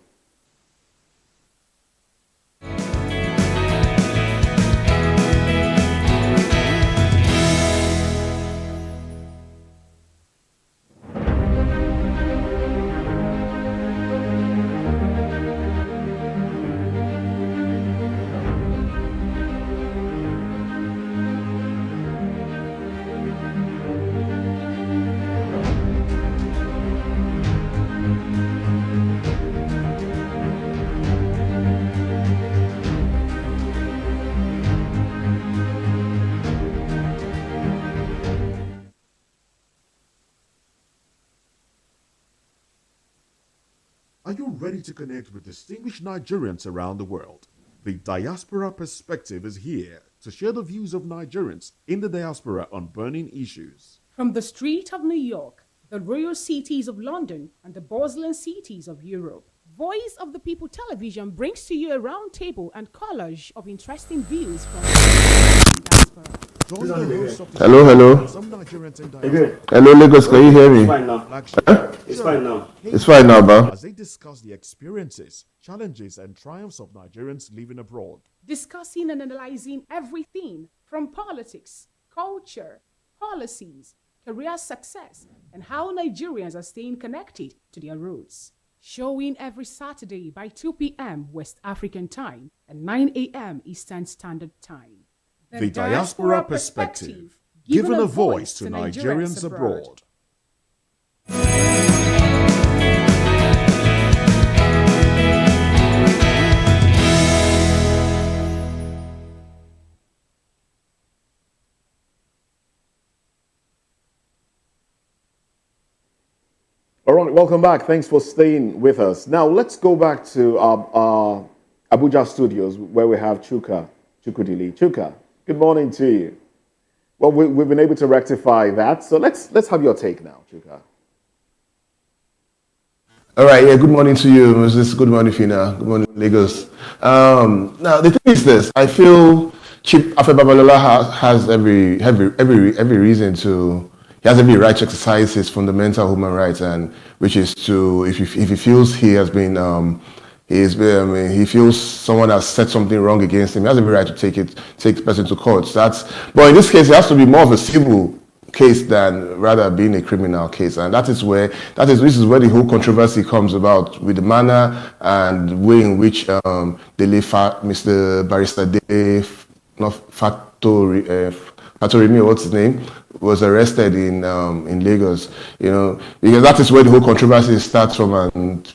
Are you ready to connect with distinguished Nigerians around the world? The Diaspora Perspective is here to share the views of Nigerians in the diaspora on burning issues. From the street of New York, the royal cities of London, and the bustling cities of Europe, Voice of the People Television brings to you a round table and collage of interesting views from the diaspora. Hello. Hello, Lagos, can you hear me? It's fine now. It's fine now. It's fine now, Ba. As they discuss the experiences, challenges, and triumphs of Nigerians living abroad. discussing and analyzing everything from politics, culture, policies, career success, and how Nigerians are staying connected to their roots. Showing every Saturday by 2 p.m. West African Time and 9 a.m. Eastern Standard Time. The Diaspora Perspective, giving a voice to Nigerians abroad. All right, welcome back. Thanks for staying with us. Now, let's go back to our Abuja studios where we have Chukudili. Chuka, good morning to you. Well, we've been able to rectify that, so let's have your take now, Chuka. All right, yeah, good morning to you, Moses. Good morning, Fina. Good morning, Lagos. Now, the thing is this. I feel Chief Afe Babalola has every reason to... He has every right to exercise his fundamental human rights, and which is to, if he feels he has been, he feels someone has said something wrong against him, he has every right to take the person to court. But in this case, it has to be more of a civil case than rather being a criminal case, and this is where the whole controversy comes about with the manner and way in which Mr. Barrister Dele Farotimi, what's his name, was arrested in Lagos, because that is where the whole controversy starts from, and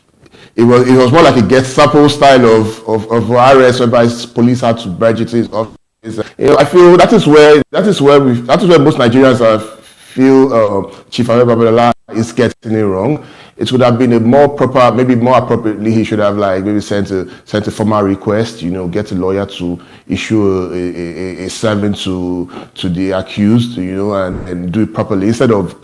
it was more like a Gestapo style of arrest whereby police had to barge into his office. I feel that is where most Nigerians feel Chief Afe Babalola is getting it wrong. It would have been a more proper, maybe more appropriately, he should have maybe sent a formal request, get a lawyer to issue a sermon to the accused, and do it properly instead of,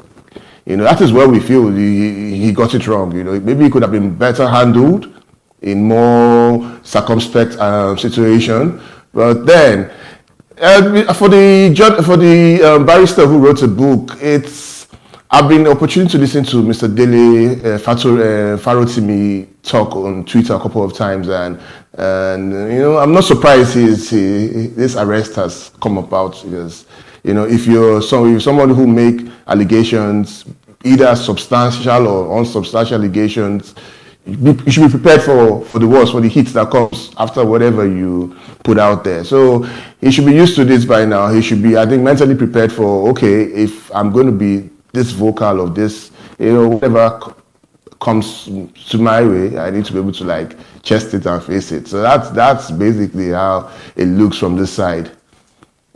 that is where we feel he got it wrong. Maybe it could have been better handled in more circumspect situation. But then, for the barrister who wrote a book, I've been opportunity to listen to Mr. Dele Farotimi talk on Twitter a couple of times, and I'm not surprised this arrest has come about, because if you're someone who make allegations, either substantial or unsubstantial allegations, you should be prepared for the worst, for the hits that comes after whatever you put out there. So he should be used to this by now. He should be, I think, mentally prepared for, okay, if I'm going to be this vocal of this, whatever comes to my way, I need to be able to chest it and face it. So that's basically how it looks from this side.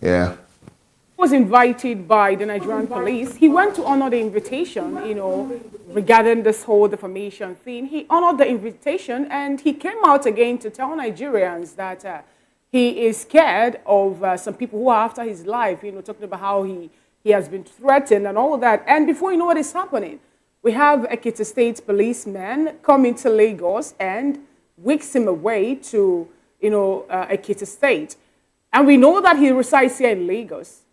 Yeah. He was invited by the Nigerian police. He went to honor the invitation, regarding this whole defamation thing. He honored the invitation, and he came out again to tell Nigerians that he is scared of some people who are after his life, talking about how he has been threatened and all of that. And before you know what is happening, we have Ekiti State policemen coming to Lagos and wicks him away to, Ekiti State. And we know that he resides here in Lagos.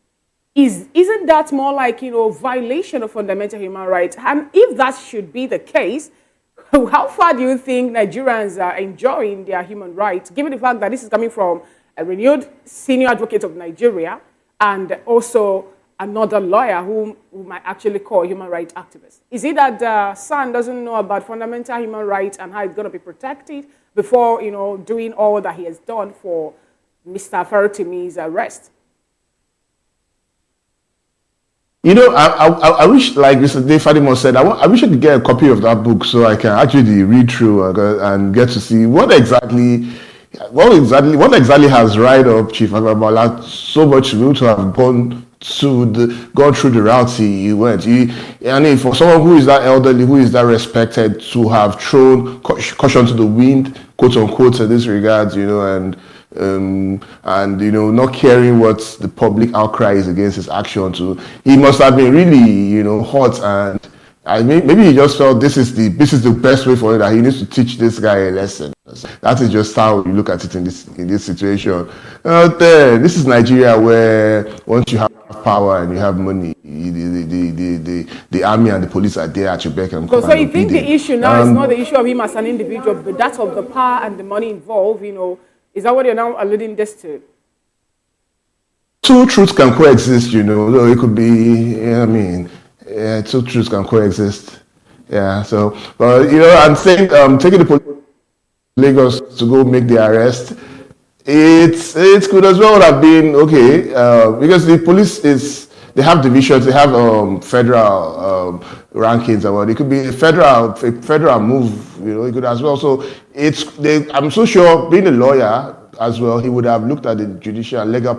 Isn't that more like, violation of fundamental human rights? And if that should be the case, how far do you think Nigerians are enjoying their human rights, given the fact that this is coming from a renewed senior advocate of Nigeria and also another lawyer who might actually call a human rights activist? Is it that the son doesn't know about fundamental human rights and how it's going to be protected before, doing all that he has done for Mr. Farotimi's arrest? I wish, like Mr. Dele Farotimi said, I wish I could get a copy of that book so I can actually read through and get to see what exactly has riled up Chief Afe Babalola so much to be able to have gone through the routes he went. For someone who is that elderly, who is that respected, to have thrown caution to the wind, quote unquote, in this regard, and not caring what the public outcry is against his action, he must have been really, hot, and maybe he just felt this is the best way for him, that he needs to teach this guy a lesson. That is just how you look at it in this situation. This is Nigeria, where once you have power and you have money, the army and the police are there at your beck and call. So you think the issue now is not the issue of him as an individual, but that of the power and the money involved, Is that what you're now alluding this to? Two truths can coexist, you know. So it could be, two truths can coexist. Yeah. So, but you know, I'm saying taking the police to Lagos to go make the arrest. It could as well have been okay because the police they have divisions, they have federal rankings, or it could be a federal move, you know. It could as well. So I'm so sure, being a lawyer as well, he would have looked at the judicial legal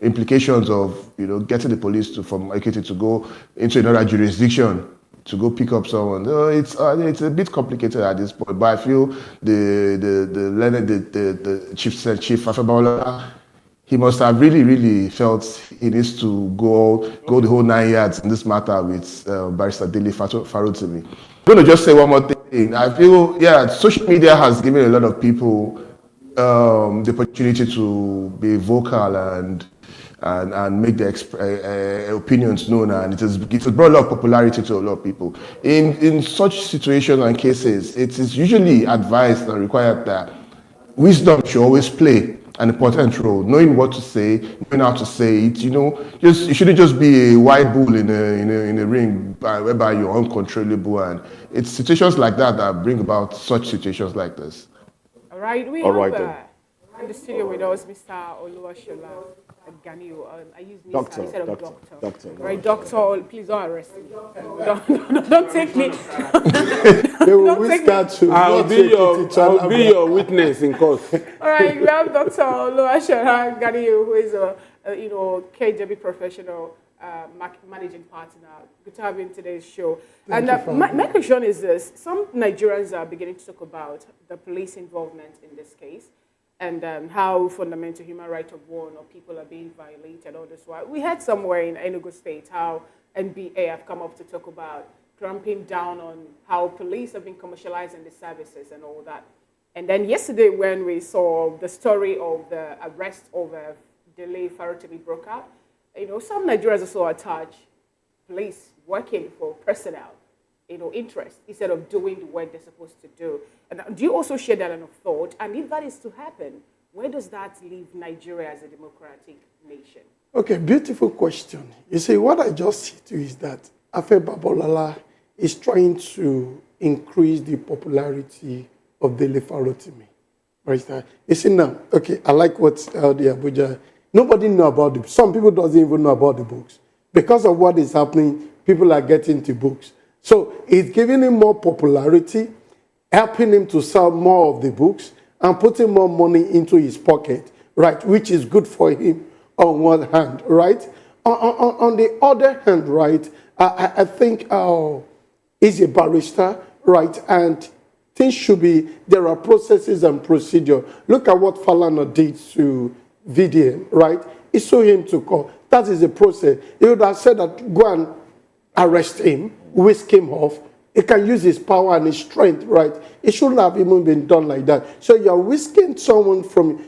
implications of, you know, getting the police from Ekiti to go into another jurisdiction to go pick up someone. It's a bit complicated at this point, but I feel the chief Afebawala, he must have really felt he needs to go the whole 9 yards in this matter with Barrister Dele Farotimi. I'm going to just say one more thing. I feel, social media has given a lot of people the opportunity to be vocal and make their opinions known, and it has brought a lot of popularity to a lot of people. In such situations and cases, it is usually advised and required that wisdom should always play an important role. Knowing what to say, knowing how to say it. You know, you shouldn't just be a white bull in a ring whereby you're uncontrollable, and it's situations like that that bring about such situations like this. All right, we have in the studio with us Mr. Oluwashola Ganiu. I use Mr. Doctor, instead of doctor. Doctor. Right, doctor, please don't arrest me. Don't take me. They will whisper to I'll be your witness in court. All right, we have Dr. Oluwashola Ganiu, who is a KJB professional, managing partner. Good to have you in today's show. My question is this: some Nigerians are beginning to talk about the police involvement in this case, and how fundamental human rights of one or people are being violated. All this while, we had somewhere in Enugu State how NBA have come up to talk about clamping down on how police have been commercializing the services and all that. And then yesterday, when we saw the story of the arrest of Dele Farotimi broke out, you know, some Nigerians also attach police working for personnel, you know, interest instead of doing the work they're supposed to do. And do you also share that line of thought? And if that is to happen, where does that leave Nigeria as a democratic nation? Okay, beautiful question. You see, what I just see too is that Afebawala is trying to increase the popularity of Dele Farotimi. Right? You see now, okay, I like what the Abuja. Nobody know about the. Some people doesn't even know about the books. Because of what is happening, people are getting to books. So it's giving him more popularity, helping him to sell more of the books, and putting more money into his pocket, right? Which is good for him on one hand, right? On the other hand, right, I think he's a barrister, right? And things should be, there are processes and procedure. Look at what Falana did to VDM, right? He saw him to court. That is a process. He would have said that go and arrest him, whisk him off. He can use his power and his strength, right? It shouldn't have even been done like that. So you're whisking someone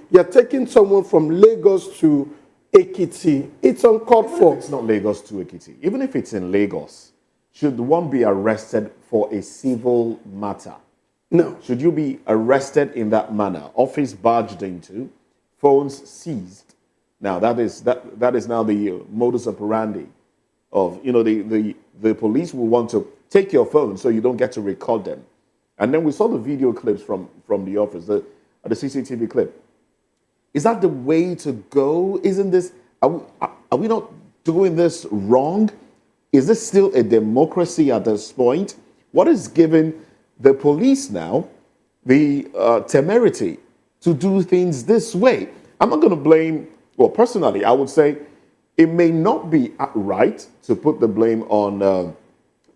you're taking someone from Lagos to Ekiti. It's uncalled for. It's not Lagos to Ekiti. Even if it's in Lagos, should one be arrested for a civil matter? No. Should you be arrested in that manner? Office barged into, phones seized. Now that is now the modus operandi of, you know, the police will want to take your phone so you don't get to record them. And then we saw the video clips from the office, the CCTV clip. Is that the way to go? Isn't this, are we not doing this wrong? Is this still a democracy at this point? What is giving the police now the temerity to do things this way? I'm not going to blame, well, personally, I would say it may not be right to put the blame on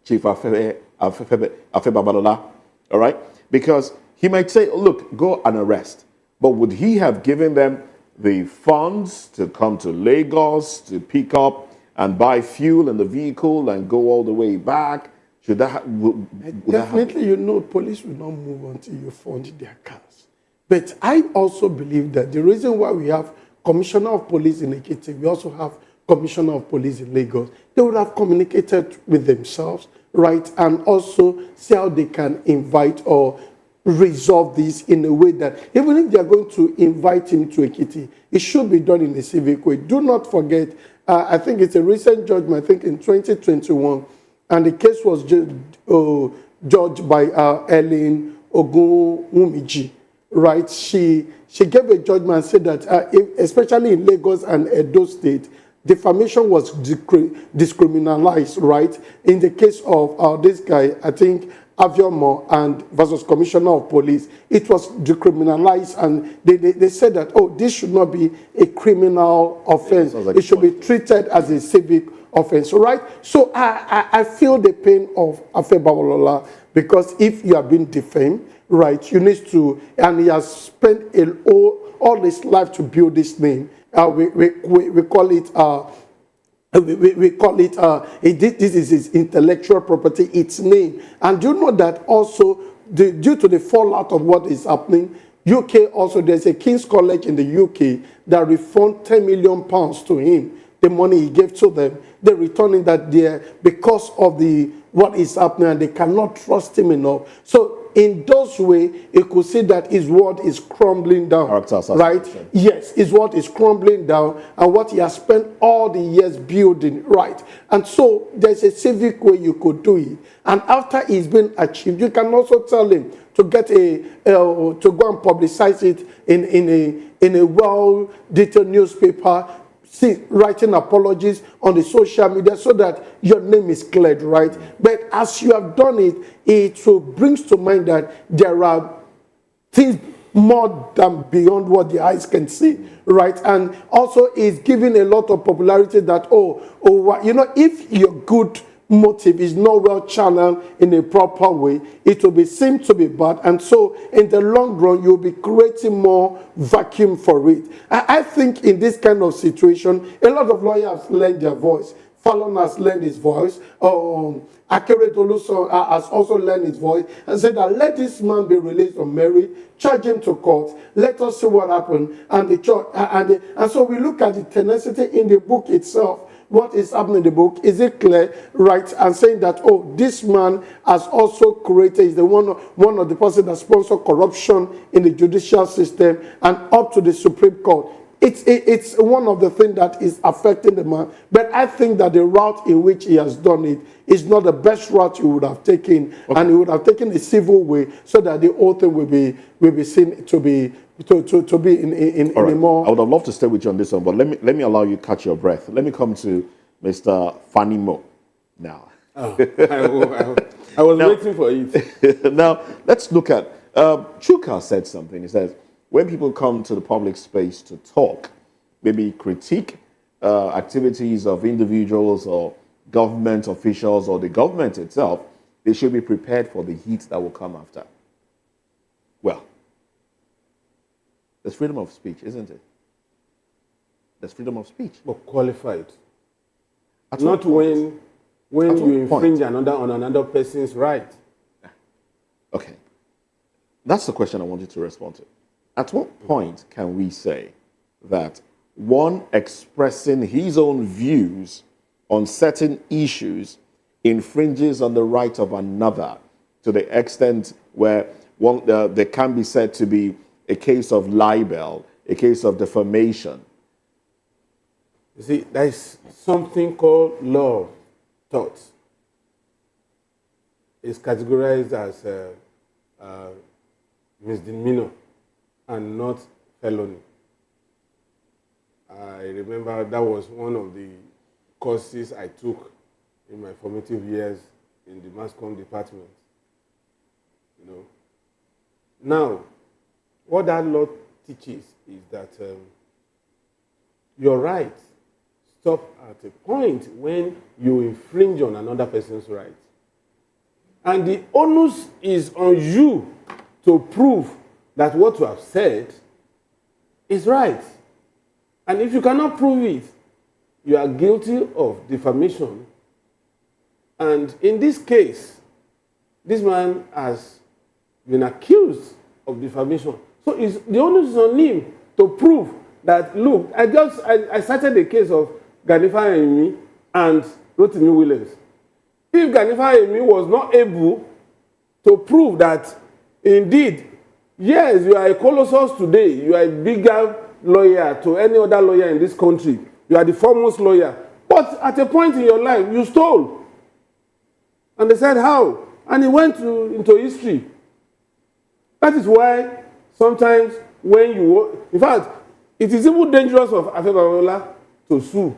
Chief Afebawala, all right? Because he might say, look, go and arrest. But would he have given them the funds to come to Lagos to pick up and buy fuel in the vehicle and go all the way back? Should that definitely, you know, police will not move until you fund their cars. But I also believe that the reason why we have Commissioner of Police in Ekiti, we also have Commissioner of Police in Lagos, they would have communicated with themselves, right, and also see how they can invite or resolve this in a way that even if they are going to invite him to Ekiti, it should be done in a civic way. Do not forget, I think it's a recent judgment, I think in 2021, and the case was judged by Ellen Ogunwumiji, right? She gave a judgment and said that, especially in Lagos and Edo State, defamation was discriminalized, right? In the case of this guy, I think, Aviomo and versus Commissioner of Police, it was decriminalized, and they said that, oh, this should not be a criminal offense. Like it should be treated as a civic offense, right? So I feel the pain of Afe Babalola, because if you have been defamed, right, you need to, and he has spent all his life to build this name. We call it this is his intellectual property, its name. And you know that also, due to the fallout of what is happening, UK also, there's a King's College in the UK that refund £10 million to him, the money he gave to them. They're returning that there because of what is happening, and they cannot trust him enough. So in those ways, you could see that his word is crumbling down, right? Yes, his word is crumbling down, and what he has spent all the years building, right? And so there's a civic way you could do it. And after it's been achieved, you can also tell him to get to go and publicize it in a well-detailed newspaper, writing apologies on the social media so that your name is cleared, right? But as you have done it, it will brings to mind that there are things more than beyond what the eyes can see, right? And also it's giving a lot of popularity that, if your good motive is not well channeled in a proper way, it will be seen to be bad, and so in the long run you'll be creating more vacuum for it. I think in this kind of situation, a lot of lawyers learn their voice. Fallon has learned his voice. Accurate Oluso has also learned his voice and said that let this man be released from merit, charge him to court, let us see what happened. And so we look at the tenacity in the book itself. What is happening in the book? Is it clear, right? And saying that, oh, this man has also created, is the one of the person that sponsored corruption in the judicial system and up to the Supreme Court. It's one of the things that is affecting the man. But I think that the route in which he has done it is not the best route he would have taken, and he would have taken a civil way so that the whole thing will be seen to be in a more. I would have loved to stay with you on this one, but let me allow you to catch your breath. Let me come to Mr. Fanimo now. Oh, I was waiting for it. Now let's look at Chuka said something. He says, when people come to the public space to talk, maybe critique activities of individuals or government officials or the government itself, they should be prepared for the heat that will come after. Well, there's freedom of speech, isn't it? There's freedom of speech. But qualified. Not when you infringe on another person's right. Okay. That's the question I want you to respond to. At what point can we say that one expressing his own views on certain issues infringes on the right of another to the extent where there can be said to be a case of libel, a case of defamation? You see, there is something called law of thoughts. It's categorized as misdemeanor and not felony. I remember that was one of the courses I took in my formative years in the mass comm department. Now, what that law teaches is that your rights stop at a point when you infringe on another person's rights. And the onus is on you to prove that what you have said is right. And if you cannot prove it, you are guilty of defamation. And in this case, this man has been accused of defamation. So the onus is on him to prove that, look, I started the case of Ganifa Emi and Rotimi Williams. If Ganifa Emi was not able to prove that Indeed, yes, you are a colossus today. You are a bigger lawyer to any other lawyer in this country. You are the foremost lawyer. But at a point in your life, you stole. And they said, how? And it went into history. That is why sometimes when you... In fact, it is even dangerous of Afe Babalola to sue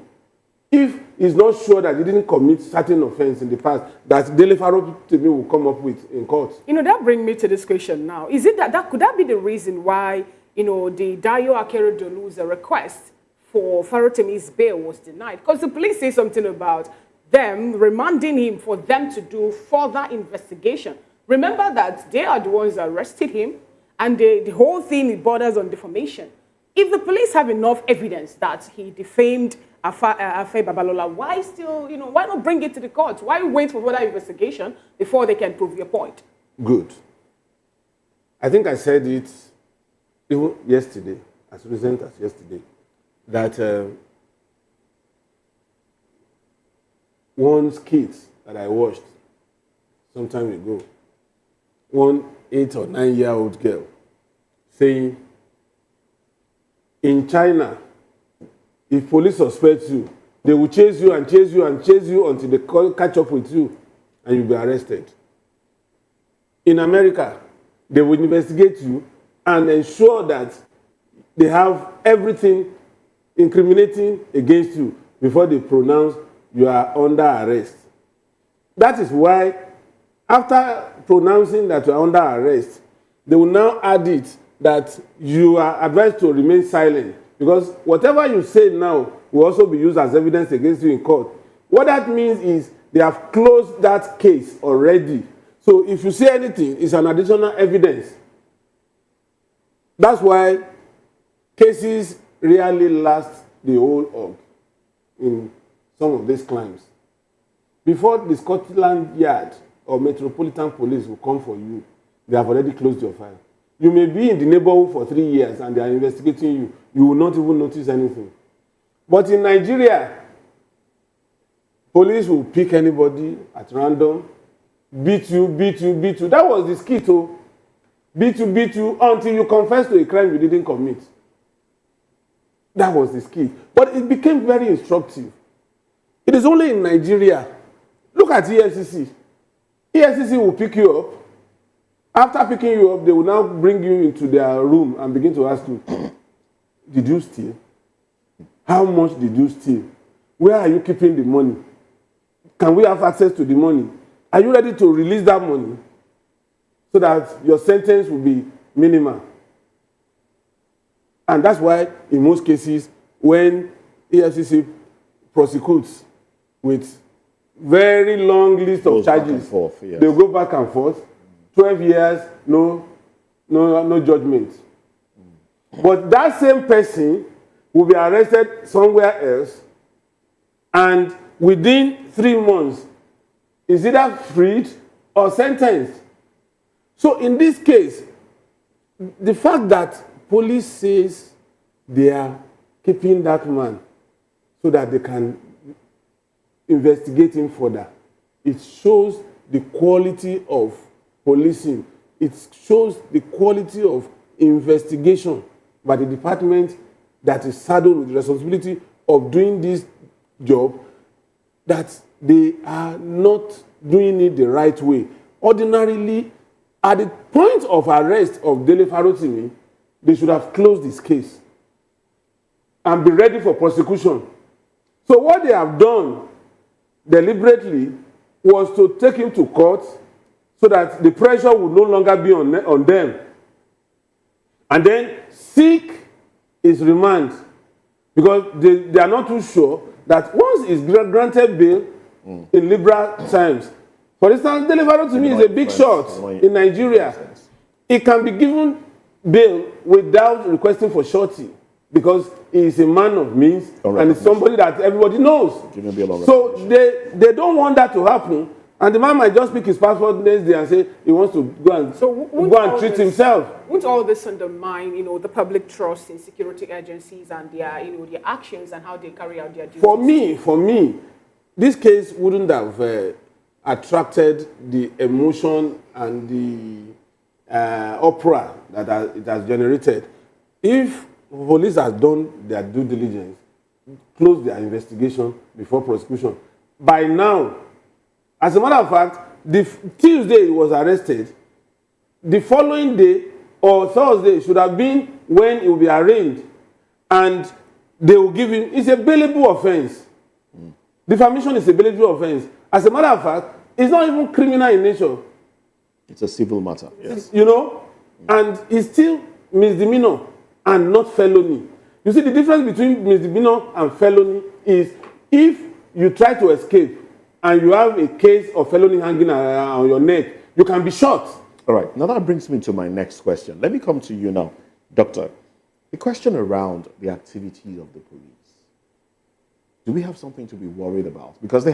if he's not sure that he didn't commit certain offense in the past that Dele Farotimi will come up with in court. That brings me to this question now. Is it that could that be the reason why, the Dayo Akeredolu's request for Farotimi's bail was denied? Because the police say something about them remanding him for them to do further investigation. Remember that they are the ones that arrested him, and the whole thing borders on defamation. If the police have enough evidence that he defamed Afe Babalola, why still, why not bring it to the courts? Why wait for further investigation before they can prove your point? Good. I think I said it even yesterday, as recent as yesterday, that one skit that I watched some time ago, one 8 or 9-year-old girl saying, in China, if police suspect you, they will chase you and chase you and chase you until they catch up with you and you'll be arrested. In America, they will investigate you and ensure that they have everything incriminating against you before they pronounce you are under arrest. That is why, after pronouncing that you are under arrest, they will now add it that you are advised to remain silent, because whatever you say now will also be used as evidence against you in court. What that means is they have closed that case already. So if you say anything, it's an additional evidence. That's why cases rarely last the whole of in some of these crimes. Before the Scotland Yard or Metropolitan Police will come for you, they have already closed your file. You may be in the neighborhood for 3 years and they are investigating you. You will not even notice anything. But in Nigeria, police will pick anybody at random, beat you. That was the skit, oh. Beat you until you confess to a crime you didn't commit. That was the skit. But it became very instructive. It is only in Nigeria. Look at EFCC. EFCC will pick you up. After picking you up, they will now bring you into their room and begin to ask you, did you steal? How much did you steal? Where are you keeping the money? Can we have access to the money? Are you ready to release that money so that your sentence will be minimal? And that's why, in most cases, when EFCC prosecutes with very long list of charges, they go back and forth. 12 years, no judgment. But that same person will be arrested somewhere else, and within 3 months is either freed or sentenced. So in this case, the fact that police says they are keeping that man so that they can investigate him further, it shows the quality of policing. It shows the quality of investigation by the department that is saddled with the responsibility of doing this job, that they are not doing it the right way. Ordinarily, at the point of arrest of Dele Farotimi, they should have closed this case and be ready for prosecution. So what they have done deliberately was to take him to court so that the pressure would no longer be on them. And then seek his remand, because they are not too sure that once he's granted bail in liberal times, for instance, Dele Farotimi is a big shot in Nigeria. He can be given bail without requesting for surety, because he is a man of means and it's somebody that everybody knows. So they don't want that to happen. And the man might just pick his passport next day and say he wants to go and treat himself. Won't all this undermine, the public trust in security agencies and their, their actions and how they carry out their duties? For me, this case wouldn't have attracted the emotion and uproar that it has generated, if police has done their due diligence, close their investigation before prosecution, by now, as a matter of fact, the Tuesday he was arrested, the following day or Thursday should have been when he will be arraigned, and they will give him, it's a bailable offense. Defamation is a bailable offense. As a matter of fact, it's not even criminal in nature. It's a civil matter. Yes. You know, and it's still misdemeanor and not felony. You see, the difference between misdemeanor and felony is if you try to escape and you have a case of felony hanging on your neck, you can be shot. All right. Now that brings me to my next question. Let me come to you now, Doctor. The question around the activities of the police. Do we have something to be worried about? Because the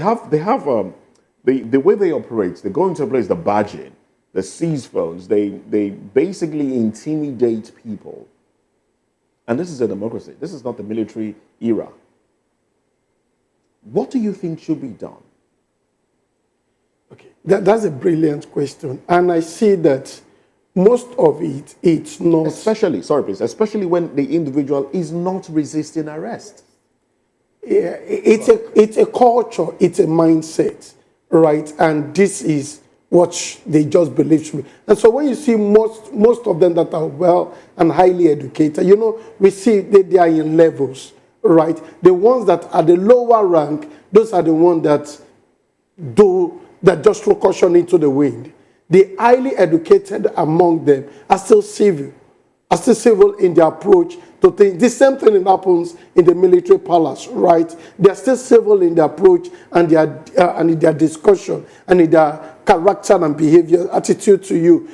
way they operate, they go into a place, the badging, they seize phones, they basically intimidate people. And this is a democracy. This is not the military era. What do you think should be done? Okay, that's a brilliant question. And I see that most of it, it's not... Especially when the individual is not resisting arrest. Yeah, it's a culture, it's a mindset, right? And this is what they just believe to be. And so when you see most of them that are well and highly educated, you know, we see they are in levels, right? The ones that are the lower rank, those are the ones that just throw caution into the wind. The highly educated among them are still civil in their approach to things. The same thing happens in the military palace, right? They're still civil in their approach and in their discussion and in their character and behavior, attitude to you.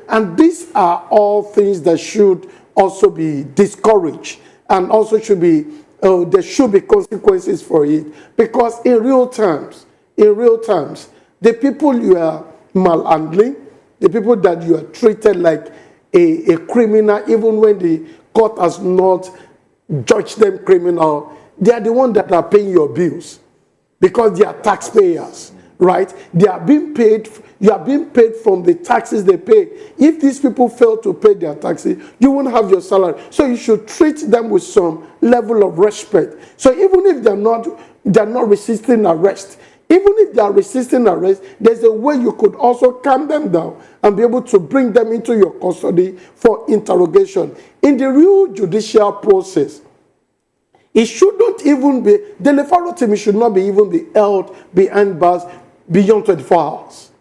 And these are all things that should also be discouraged and also there should be consequences for it. Because in real terms, the people you are malhandling, the people that you are treated like a criminal, even when the court has not judged them criminal, they are the ones that are paying your bills because they are taxpayers, right? They are being paid, you are being paid from the taxes they pay. If these people fail to pay their taxes, you won't have your salary. So you should treat them with some level of respect. So even if they're not resisting arrest, even if they are resisting arrest, there's a way you could also calm them down and be able to bring them into your custody for interrogation. In the real judicial process, it shouldn't even be, Dele Farotimi should not even be held behind bars beyond 24 hours.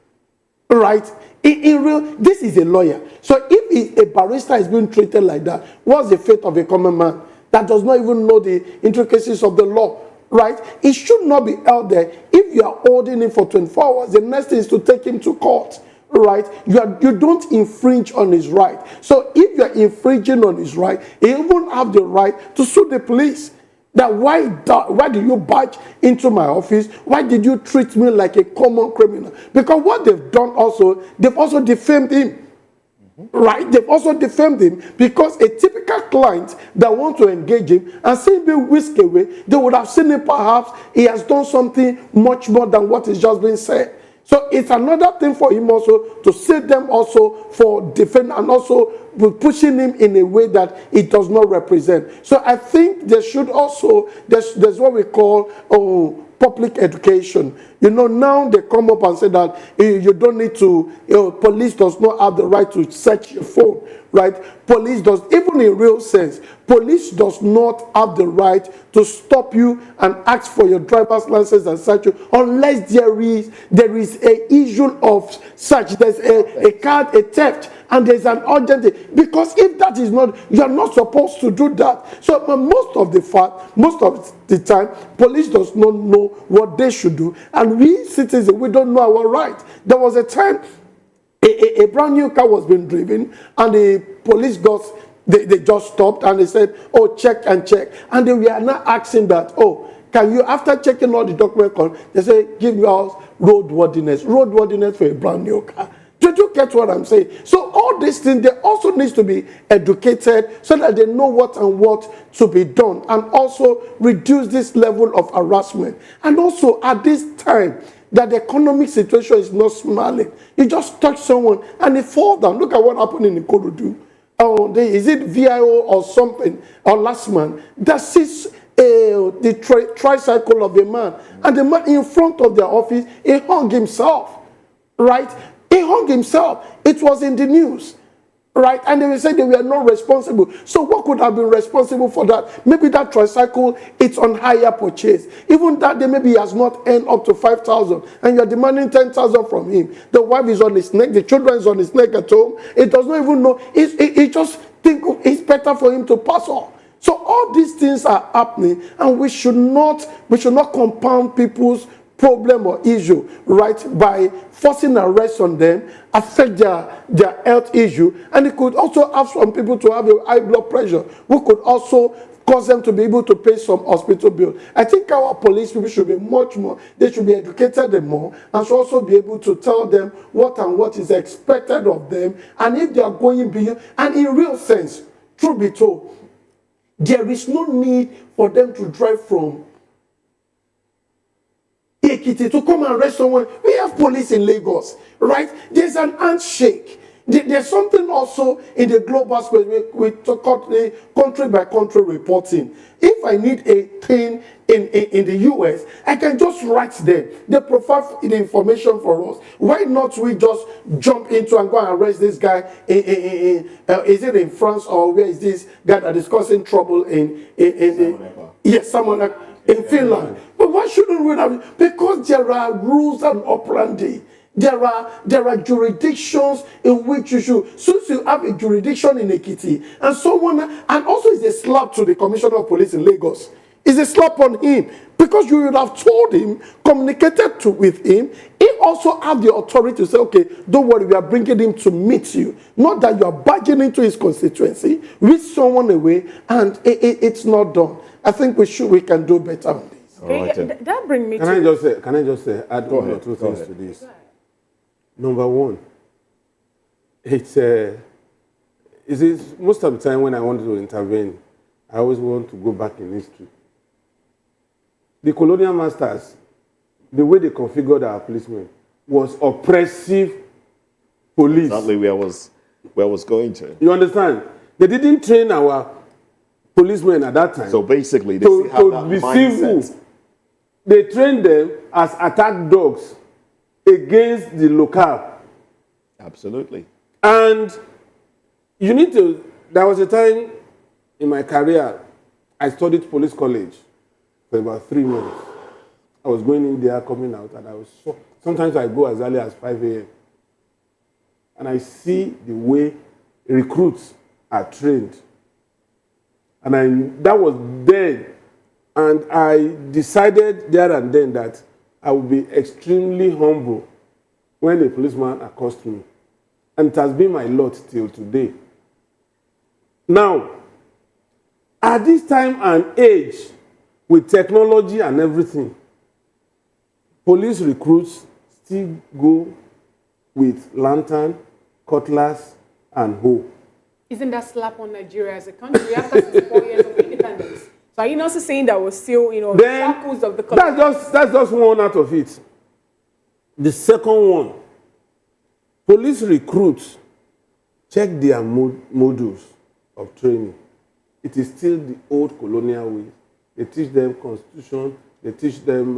Right? In real, this is a lawyer. So if a barrister is being treated like that, what's the fate of a common man that does not even know the intricacies of the law? Right? It should not be held there. If you are holding him for 24 hours, the next thing is to take him to court. Right? You don't infringe on his right. So if you are infringing on his right, he won't have the right to sue the police. That why do you barge into my office? Why did you treat me like a common criminal? Because what they've done also, they've also defamed him. Right? They've also defamed him because a typical client that wants to engage him and see him being whisked away, they would have seen him perhaps he has done something much more than what is just being said. So it's another thing for him also to see them also for defend and also pushing him in a way that it does not represent. So I think there should also, there's what we call public education. You know, now they come up and say that you don't need to, police does not have the right to search your phone, right? Police does, even in real sense, police does not have the right to stop you and ask for your driver's license and search you unless there is a issue of search, there's a card, a theft, and there's an urgent thing. Because if that is not, you're not supposed to do that. So most of the time, police does not know what they should do. And we citizens, we don't know our right. There was a time a brand new car was being driven and the police they just stopped and they said, oh, check and check. And they were now asking that, oh, can you, after checking all the documents, they say, give me us roadworthiness for a brand new car. Did you get what I'm saying? So all these things, they also need to be educated so that they know what to be done and also reduce this level of harassment. And also at this time, that the economic situation is not smiling. You just touch someone and they fall down. Look at what happened in Ikorodu. Is it VIO or something, or last man, that sees the tricycle of a man, and the man in front of their office, he hung himself, right? He hung himself. It was in the news, right? And they will say they were not responsible. So what could have been responsible for that? Maybe that tricycle, it's on hire purchase. Even that day, maybe he has not earned up to 5,000, and you're demanding 10,000 from him. The wife is on his neck, the children is on his neck at home. It does not even know. He just think it's better for him to pass on. So all these things are happening, and we should not compound people's problem or issue, right, by forcing arrest on them, affect their health issue, and it could also have some people to have a high blood pressure. We could also cause them to be able to pay some hospital bill. I think our police people should be much more, they should be educated more, and should also be able to tell them what is expected of them, and if they are going beyond, and in real sense, truth be told, there is no need for them to drive from Ekiti to come and arrest someone. We have police in Lagos, right? There's an handshake. There's something also in the global space. We talk the country by country reporting. If I need a thing in the US, I can just write them. They provide the information for us. Why not we just jump into and go and arrest this guy? Is it in France, or where is this guy that is causing trouble in someone in Finland? But why shouldn't we have? Because there are rules and operandi. There are jurisdictions in which you should. Since you have a jurisdiction in Ekiti, and also it's a slap to the Commissioner of Police in Lagos. It's a slap on him, because you would have told him, communicated with him. He also have the authority to say, okay, don't worry, we are bringing him to meet you. Not that you are barging into his constituency, with someone away, and it's not done. I think we can do better on this. That brings me Can I just say, add one or two things to this? Number one, it's most of the time when I want to intervene, I always want to go back in history. The colonial masters, the way they configured our policemen was oppressive police. Exactly where I was going to. You understand? They didn't train our policemen at that time. So basically, they still have that be mindset. civil. They trained them as attack dogs against the local. Absolutely. And you need to, there was a time in my career, I studied police college for about 3 months. I was going in there, coming out, and sometimes I go as early as 5 a.m. And I see the way recruits are trained. And that was then. And I decided there and then that I would be extremely humble when a policeman accosts me. And it has been my lot till today. Now, at this time and age, with technology and everything, police recruits still go with lantern, cutlass, and hoe. Isn't that slap on Nigeria as a country after 64 years of independence? So are you not saying that we're still, the shackles of the country? That's just one out of it. The second one, police recruits check their modules of training. It is still the old colonial way. They teach them constitution, they teach them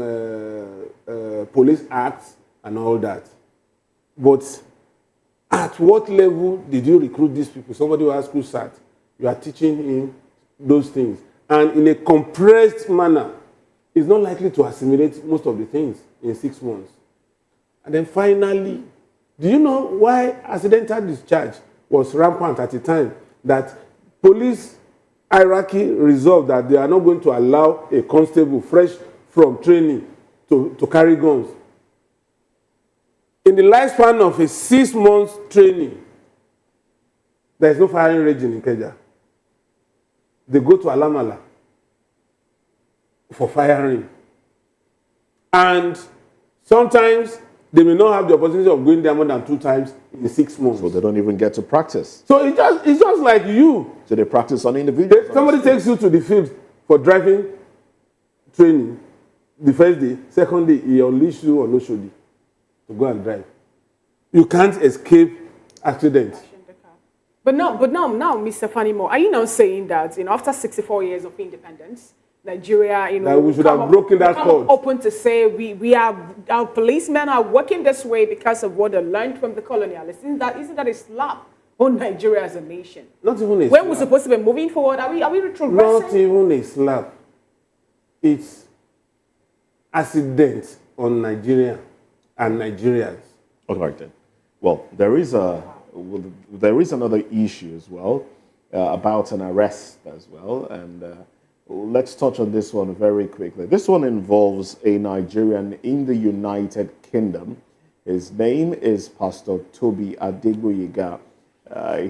police acts and all that. But at what level did you recruit these people? Somebody who has school sat, you are teaching him those things. And in a compressed manner, he's not likely to assimilate most of the things in 6 months. And then finally, do you know why accidental discharge was rampant at the time? That police hierarchy resolved that they are not going to allow a constable fresh from training to carry guns. In the lifespan of a 6 months training, there is no firing range in Ikeja. They go to Alamala for firing. And sometimes they may not have the opportunity of going there more than 2 times in 6 months. So they don't even get to practice. So it's just like you. So they practice on individuals. Somebody takes you to the field for driving training. the first day, second day, he unleashed you on Oshodi to go and drive. You can't escape accidents. But now, Mr. Fanimo, are you now saying that, after 64 years of independence, Nigeria, that we should have broken that code? Open to say our policemen are working this way because of what they learned from the colonialists. Isn't that a slap on Nigeria as a nation? Not even a slap. When we're supposed to be moving forward, are we retrogressing? Not even a slap. It's accident on Nigeria and Nigerians. All right then. Well, there is another issue as well about an arrest as well, and let's touch on this one very quickly. This one involves a Nigerian in the United Kingdom. His name is Pastor Toby Adegboyega.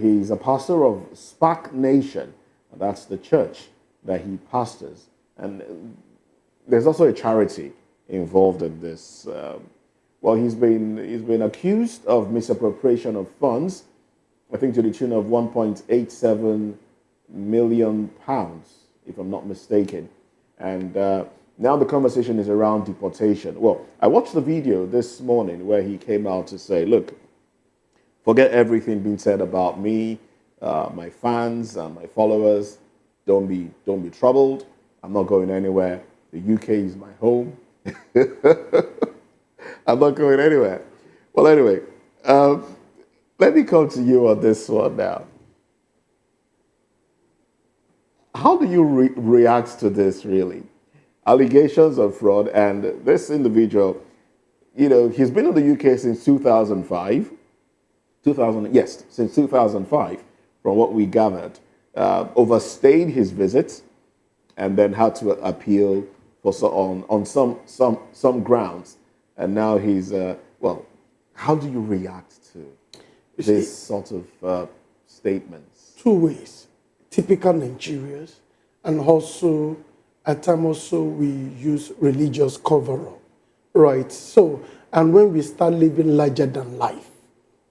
He's a pastor of Spark Nation. That's the church that he pastors, and there's also a charity involved in this. Well, he's been accused of misappropriation of funds, I think to the tune of £1.87 million, if I'm not mistaken. And now the conversation is around deportation. Well, I watched the video this morning where he came out to say, look, forget everything being said about me, my fans and my followers. Don't be troubled. I'm not going anywhere. The UK is my home. I'm not going anywhere. Well, anyway, let me come to you on this one now. How do you react to this, really? Allegations of fraud, and this individual, he's been in the UK since 2005. Since 2005, from what we gathered. Overstayed his visit, and then had to appeal on some grounds. And now he's, how do you react to this sort of statements? Two ways. Typical Nigerians, and also, at times we use religious cover-up, right? So, and when we start living larger than life,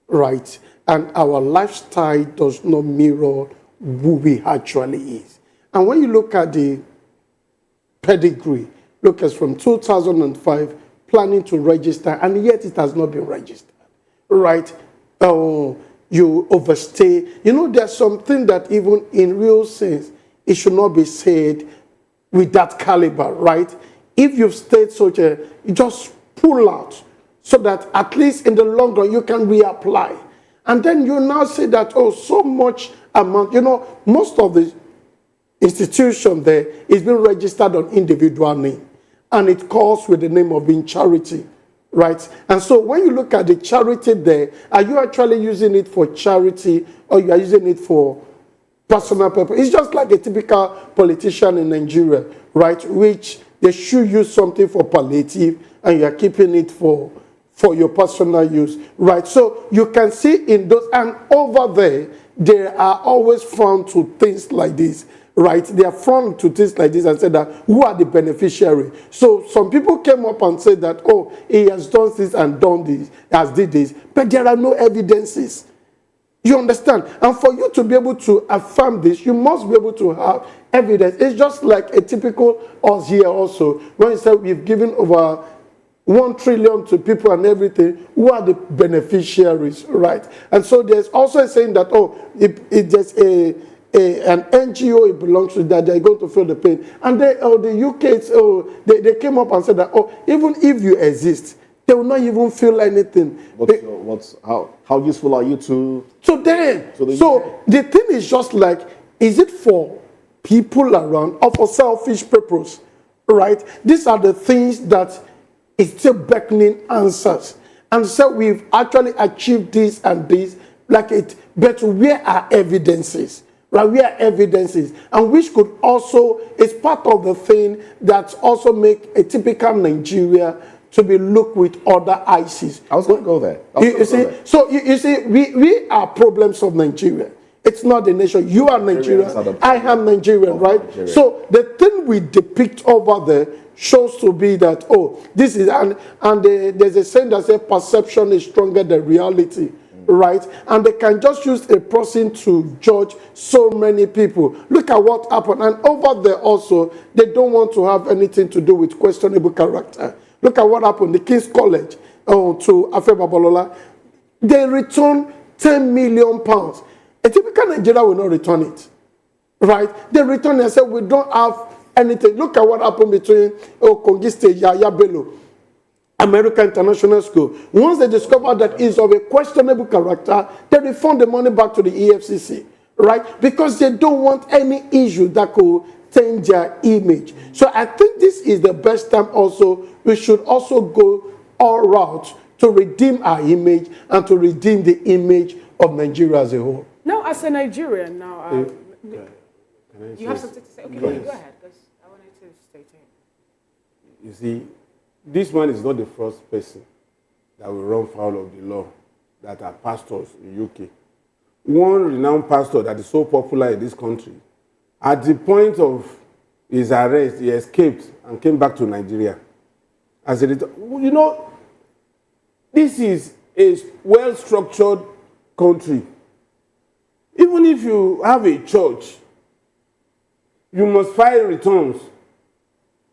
right, and our lifestyle does not mirror who we actually is. And when you look at the pedigree, look at from 2005, planning to register, and yet it has not been registered, right? You overstay. There's something that even in real sense, it should not be said with that caliber, right? If you've stayed you just pull out so that at least in the long run, you can reapply. And then you now say that, so much amount, most of the institution there is being registered on individual name. And it calls with the name of being charity, right? And so when you look at the charity there, are you actually using it for charity or you are using it for personal purpose? It's just like a typical politician in Nigeria, right? Which they should use something for palliative and you are keeping it for your personal use, right? So you can see in those, and over there, they are always found to things like this. Right, they are front to things like this and said that who are the beneficiary. So some people came up and said that, he has done this and done this, did this, but there are no evidences. You understand? And for you to be able to affirm this, you must be able to have evidence. It's just like a typical us here also. When you say we've given over 1 trillion to people and everything, who are the beneficiaries, right? And so there's also a saying that, if there's an NGO, it belongs to that, they're going to feel the pain. And the UK, they came up and said that, even if you exist, they will not even feel anything. How useful are you to them? So the thing is just like, is it for people around or for selfish purpose, right? These are the things that is still beckoning answers. And so we've actually achieved this and this, but where are evidences? Right, we are evidences, and which could also, is part of the thing that also make a typical Nigeria to be looked with other eyes. I was going to go there. So you see, we are problems of Nigeria. It's not the nation. You are Nigerian. I am Nigerian, right? Nigeria. So the thing we depict over there shows to be that, this is, and there's a saying that says perception is stronger than reality. right? And they can just use a person to judge so many people. Look at what happened. And over there also, they don't want to have anything to do with questionable character. Look at what happened. The King's College to Afe Babalola, they returned 10 million pounds. A typical Nigeria will not return it, right? They returned and said, we don't have anything. Look at what happened between Kogi State, Yaya Bello, American International School. Once they discovered that it's of a questionable character, they refund the money back to the EFCC, right? Because they don't want any issue that could change their image. So I think this is the best time also. We should also go all route to redeem our image and to redeem the image of Nigeria as a whole. Now, as a Nigerian, now, you have something to say? Okay, go ahead, because I wanted to state it. You see, this man is not the first person that will run foul of the law that are pastors in UK. One renowned pastor that is so popular in this country, at the point of his arrest, he escaped and came back to Nigeria. As a you know, this is a well-structured country. Even if you have a church, you must file returns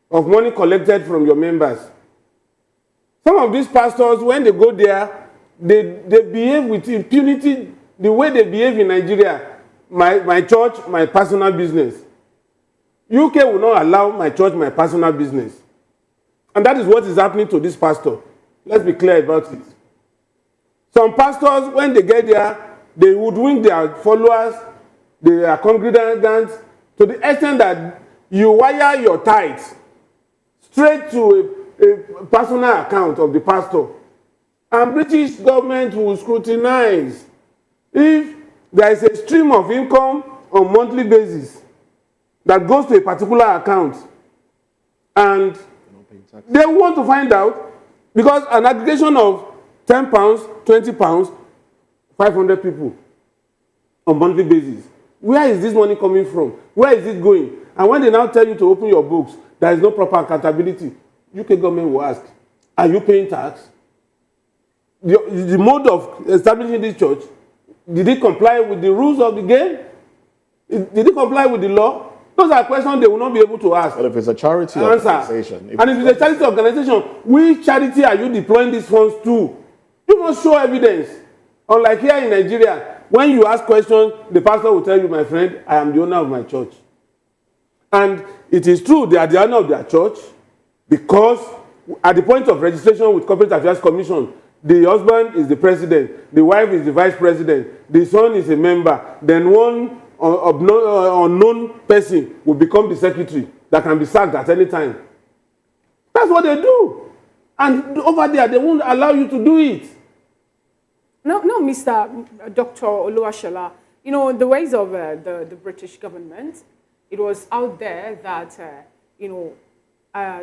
of money collected from your members. Some of these pastors, when they go there, they behave with impunity the way they behave in Nigeria. My church, my personal business. UK will not allow my church, my personal business. And that is what is happening to this pastor. Let's be clear about it. Some pastors, when they get there, they would win their followers, their congregants, to the extent that you wire your tithes straight to a personal account of the pastor. And British government will scrutinize if there is a stream of income on monthly basis that goes to a particular account. And they want to find out, because an aggregation of £10, £20, 500 people on monthly basis. Where is this money coming from? Where is it going? And when they now tell you to open your books, there is no proper accountability. UK government will ask, are you paying tax? The mode of establishing this church, did it comply with the rules of the game? Did it comply with the law? Those are questions they will not be able to ask. But if it's a charity organization... And if it's a charity organization, which charity are you deploying these funds to? You must show evidence. Unlike here in Nigeria, when you ask questions, the pastor will tell you, my friend, I am the owner of my church. And it is true, they are the owner of their church, because at the point of registration with Corporate Affairs Commission, the husband is the president, the wife is the vice president, the son is a member, then one unknown person will become the secretary that can be sacked at any time. That's what they do. And over there, they won't allow you to do it. No, Mr. Dr. Oluwashola, you know, the ways of the British government, it was out there that,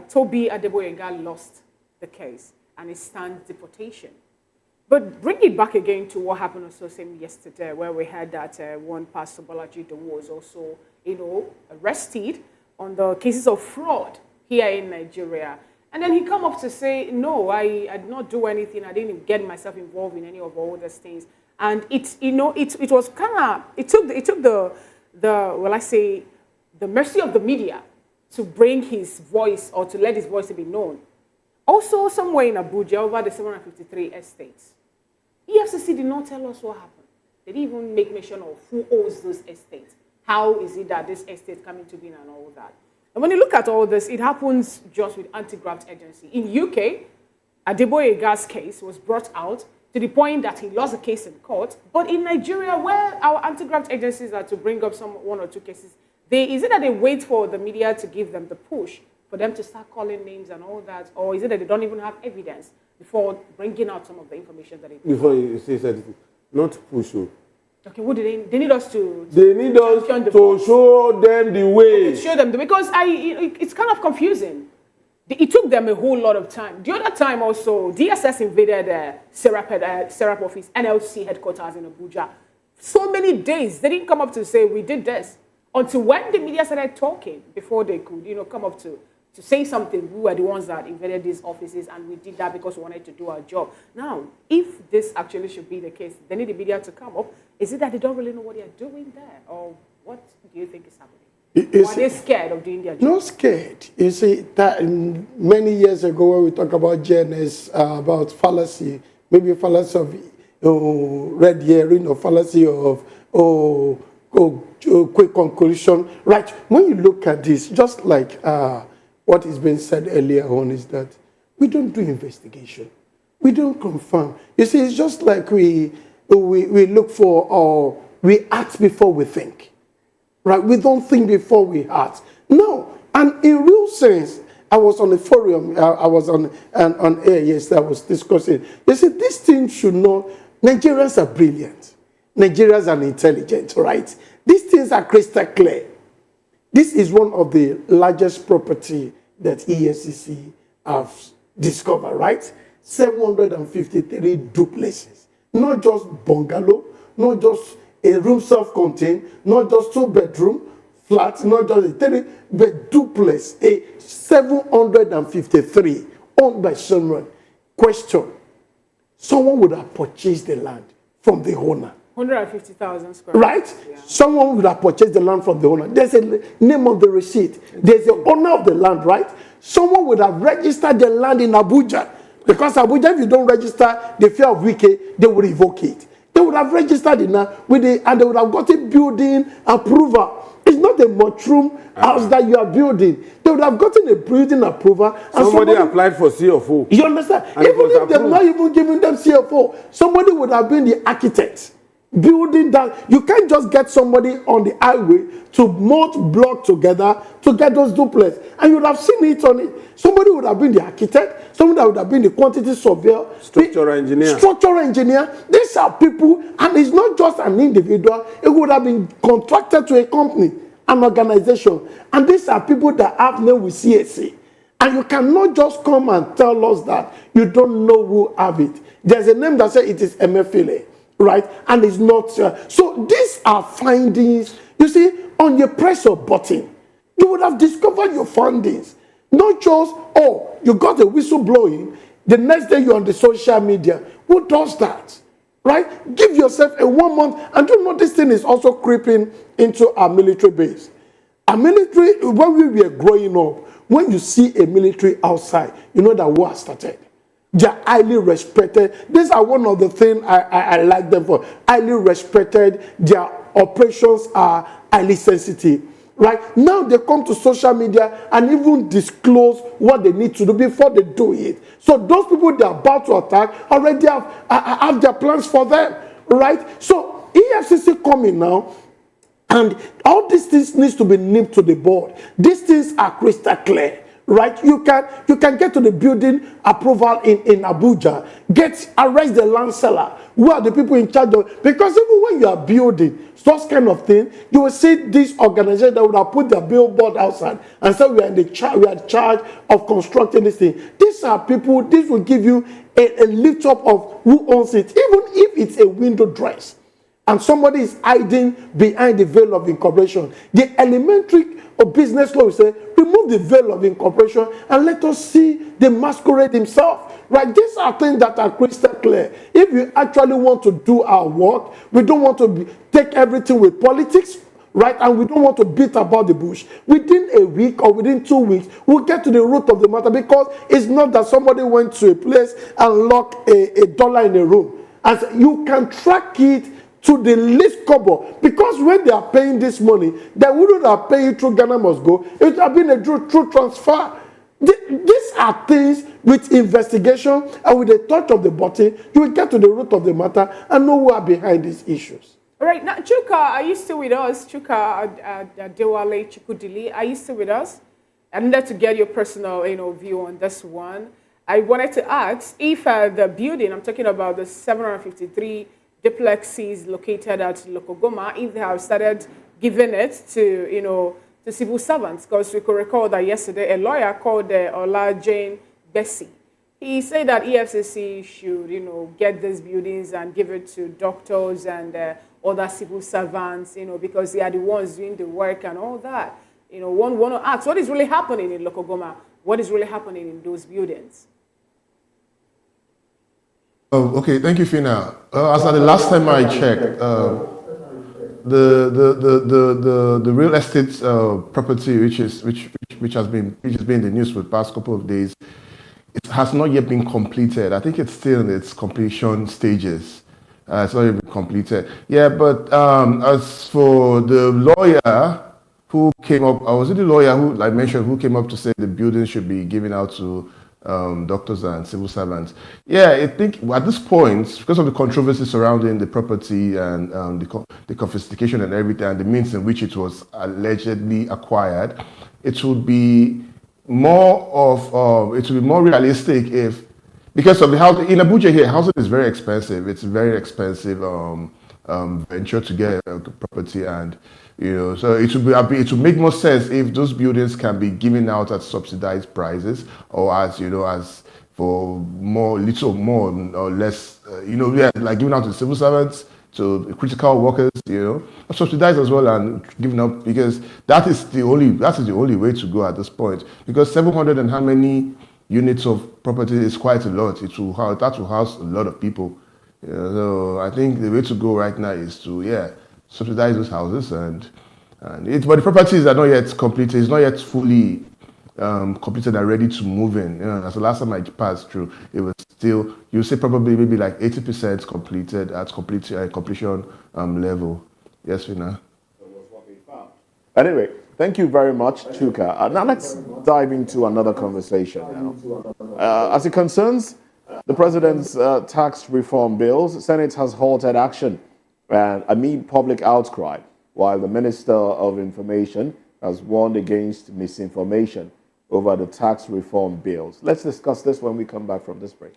Toby Adeboyega lost the case and it stands deportation. But bring it back again to what happened also same yesterday, where we heard that one Pastor Bolaji Dowo was also, arrested on the cases of fraud here in Nigeria. And then he come up to say, no, I did not do anything. I didn't get myself involved in any of all those things. And it was kind of, it took the mercy of the media to bring his voice, or to let his voice to be known. Also, somewhere in Abuja, over the 753 estates, EFCC did not tell us what happened. They didn't even make mention of who owns those estates. How is it that this estate coming to be and all that? And when you look at all this, it happens just with anti-graft agency. In UK, Adeboyega's case was brought out to the point that he lost the case in court. But in Nigeria, where our anti-graft agencies are to bring up one or two cases, is it that they wait for the media to give them the push for them to start calling names and all that? Or is it that they don't even have evidence before bringing out some of the information that they put? Before you say anything, not push you. Okay, what do they need us to? They need us to show them the way. Okay, show them because it's kind of confusing. It took them a whole lot of time. The other time also, DSS invaded Serap office, NLC headquarters in Abuja. So many days, they didn't come up to say, we did this. Until when the media started talking, before they could, come up to to say something. We were the ones that invaded these offices, and we did that because we wanted to do our job. Now, if this actually should be the case, they need the media to come up. Is it that they don't really know what they're doing there? Or what do you think is happening? Or are they scared of doing their job? Not scared. You see, that many years ago when we talk about GNS, about fallacy, maybe fallacy of red herring or fallacy of quick conclusion. Right, when you look at this, just like what has been said earlier on, is that we don't do investigation. We don't confirm. You see, it's just like we look for, or we act before we think. Right? We don't think before we act. No. And in real sense, I was on a forum, I was on air yesterday, I was discussing. You see, this thing should know, Nigerians are brilliant. Nigerians are intelligent, right? These things are crystal clear. This is one of the largest property that EFCC have discovered, right? 753 duplexes. Not just bungalow, not just a room self-contained, not just 2-bedroom flats, not just a 3-bed duplex, a 753 owned by someone. Question: someone would have purchased the land from the owner. 150,000 square. Right? Yeah. Someone would have purchased the land from the owner. There's a name on the receipt. There's the owner of the land, right? Someone would have registered the land in Abuja. Because Abuja, if you don't register the fear of wiki, they will revoke it. They would have registered it now with and they would have got a building approval. It's not a mushroom house that you are building. They would have gotten a building approval. And somebody applied for CFO. You understand? Even if they're not even giving them CFO, somebody would have been the architect. Building that, you can't just get somebody on the highway to mold block together to get those duplex, and you would have seen it on it. Somebody would have been the architect, somebody would have been the quantity surveyor, structural engineer. Structural engineer. These are people, and it's not just an individual. It would have been contracted to a company, an organization, and these are people that have name with CAC. And you cannot just come and tell us that you don't know who have it. There's a name that says it is MFLA. Right? And it's not. So these are findings. You see, on your press of button, you would have discovered your findings. Not just, oh, you got a whistle blowing, the next day you're on the social media. Who does that? Right? Give yourself a 1 month. And you know this thing is also creeping into our military base. Our military, when we were growing up, when you see a military outside, you know that war started. They are highly respected. These are one of the things I like them for. Highly respected. Their operations are highly sensitive. Right? Now they come to social media and even disclose what they need to do before they do it. So those people they are about to attack already have their plans for them. Right? So EFCC coming now, and all these things needs to be nipped to the board. These things are crystal clear. Right, you can get to the building approval in Abuja, arrest the land seller. Who are the people in charge of? Because even when you are building those kind of thing, you will see this organization that would have put their billboard outside and say we are in charge of constructing this thing. These are people. This will give you a lift up of who owns it, even if it's a window dress, and somebody is hiding behind the veil of incorporation. The elementary of business law will say, remove the veil of incorporation and let us see the masquerade himself. Right? These are things that are crystal clear. If you actually want to do our work, we don't want to take everything with politics, right? And we don't want to beat about the bush. Within a week or within 2 weeks, we'll get to the root of the matter, because it's not that somebody went to a place and locked a dollar in a room. And so you can track it to the least kobo, because when they are paying this money, they wouldn't have paid it through Ghana Must Go. It would have been a true transfer. These are things with investigation and with a touch of the button, you will get to the root of the matter and know who are behind these issues. All right, now Chuka, are you still with us? Chuka Dewale Chukudili, are you still with us? I needed to get your personal view on this one. I wanted to ask if the building, I'm talking about the 753 duplexes located at Lokogoma, if they have started giving it to civil servants, because we could recall that yesterday a lawyer called Ola Jane Bessie. He said that EFCC should get these buildings and give it to doctors and other civil servants, because they are the ones doing the work and all that. one want to ask, what is really happening in Lokogoma? What is really happening in those buildings? Oh, okay. Thank you, Fina. As at the last time I checked, the real estate property, which has been in the news for the past couple of days, it has not yet been completed. I think it's still in its completion stages. It's not even completed. Yeah, but as for the lawyer who came up, was it the lawyer who I mentioned who came up to say the building should be given out to doctors and civil servants? Yeah, I think at this point, because of the controversy surrounding the property and the confiscation and everything, and the means in which it was allegedly acquired, it would be more realistic if, because of the house in Abuja here, housing is very expensive. It's a very expensive venture to get the property, and so it would make more sense if those buildings can be given out at subsidized prices, or as for little more or less, like giving out to civil servants, to critical workers, subsidized as well and given up, because that is the only way to go at this point. Because 700 and how many units of property is quite a lot. That will house a lot of people. So I think the way to go right now is to subsidize those houses but the properties are not yet completed. It's not yet fully completed and ready to move in. As the last time I passed through, it was still, you say probably maybe like 80% completed at completion level. Yes, Fina. Anyway, thank you very much, Chuka. Now let's dive into another conversation now. As it concerns the president's tax reform bills, Senate has halted action amid public outcry, while the Minister of Information has warned against misinformation over the tax reform bills. Let's discuss this when we come back from this break.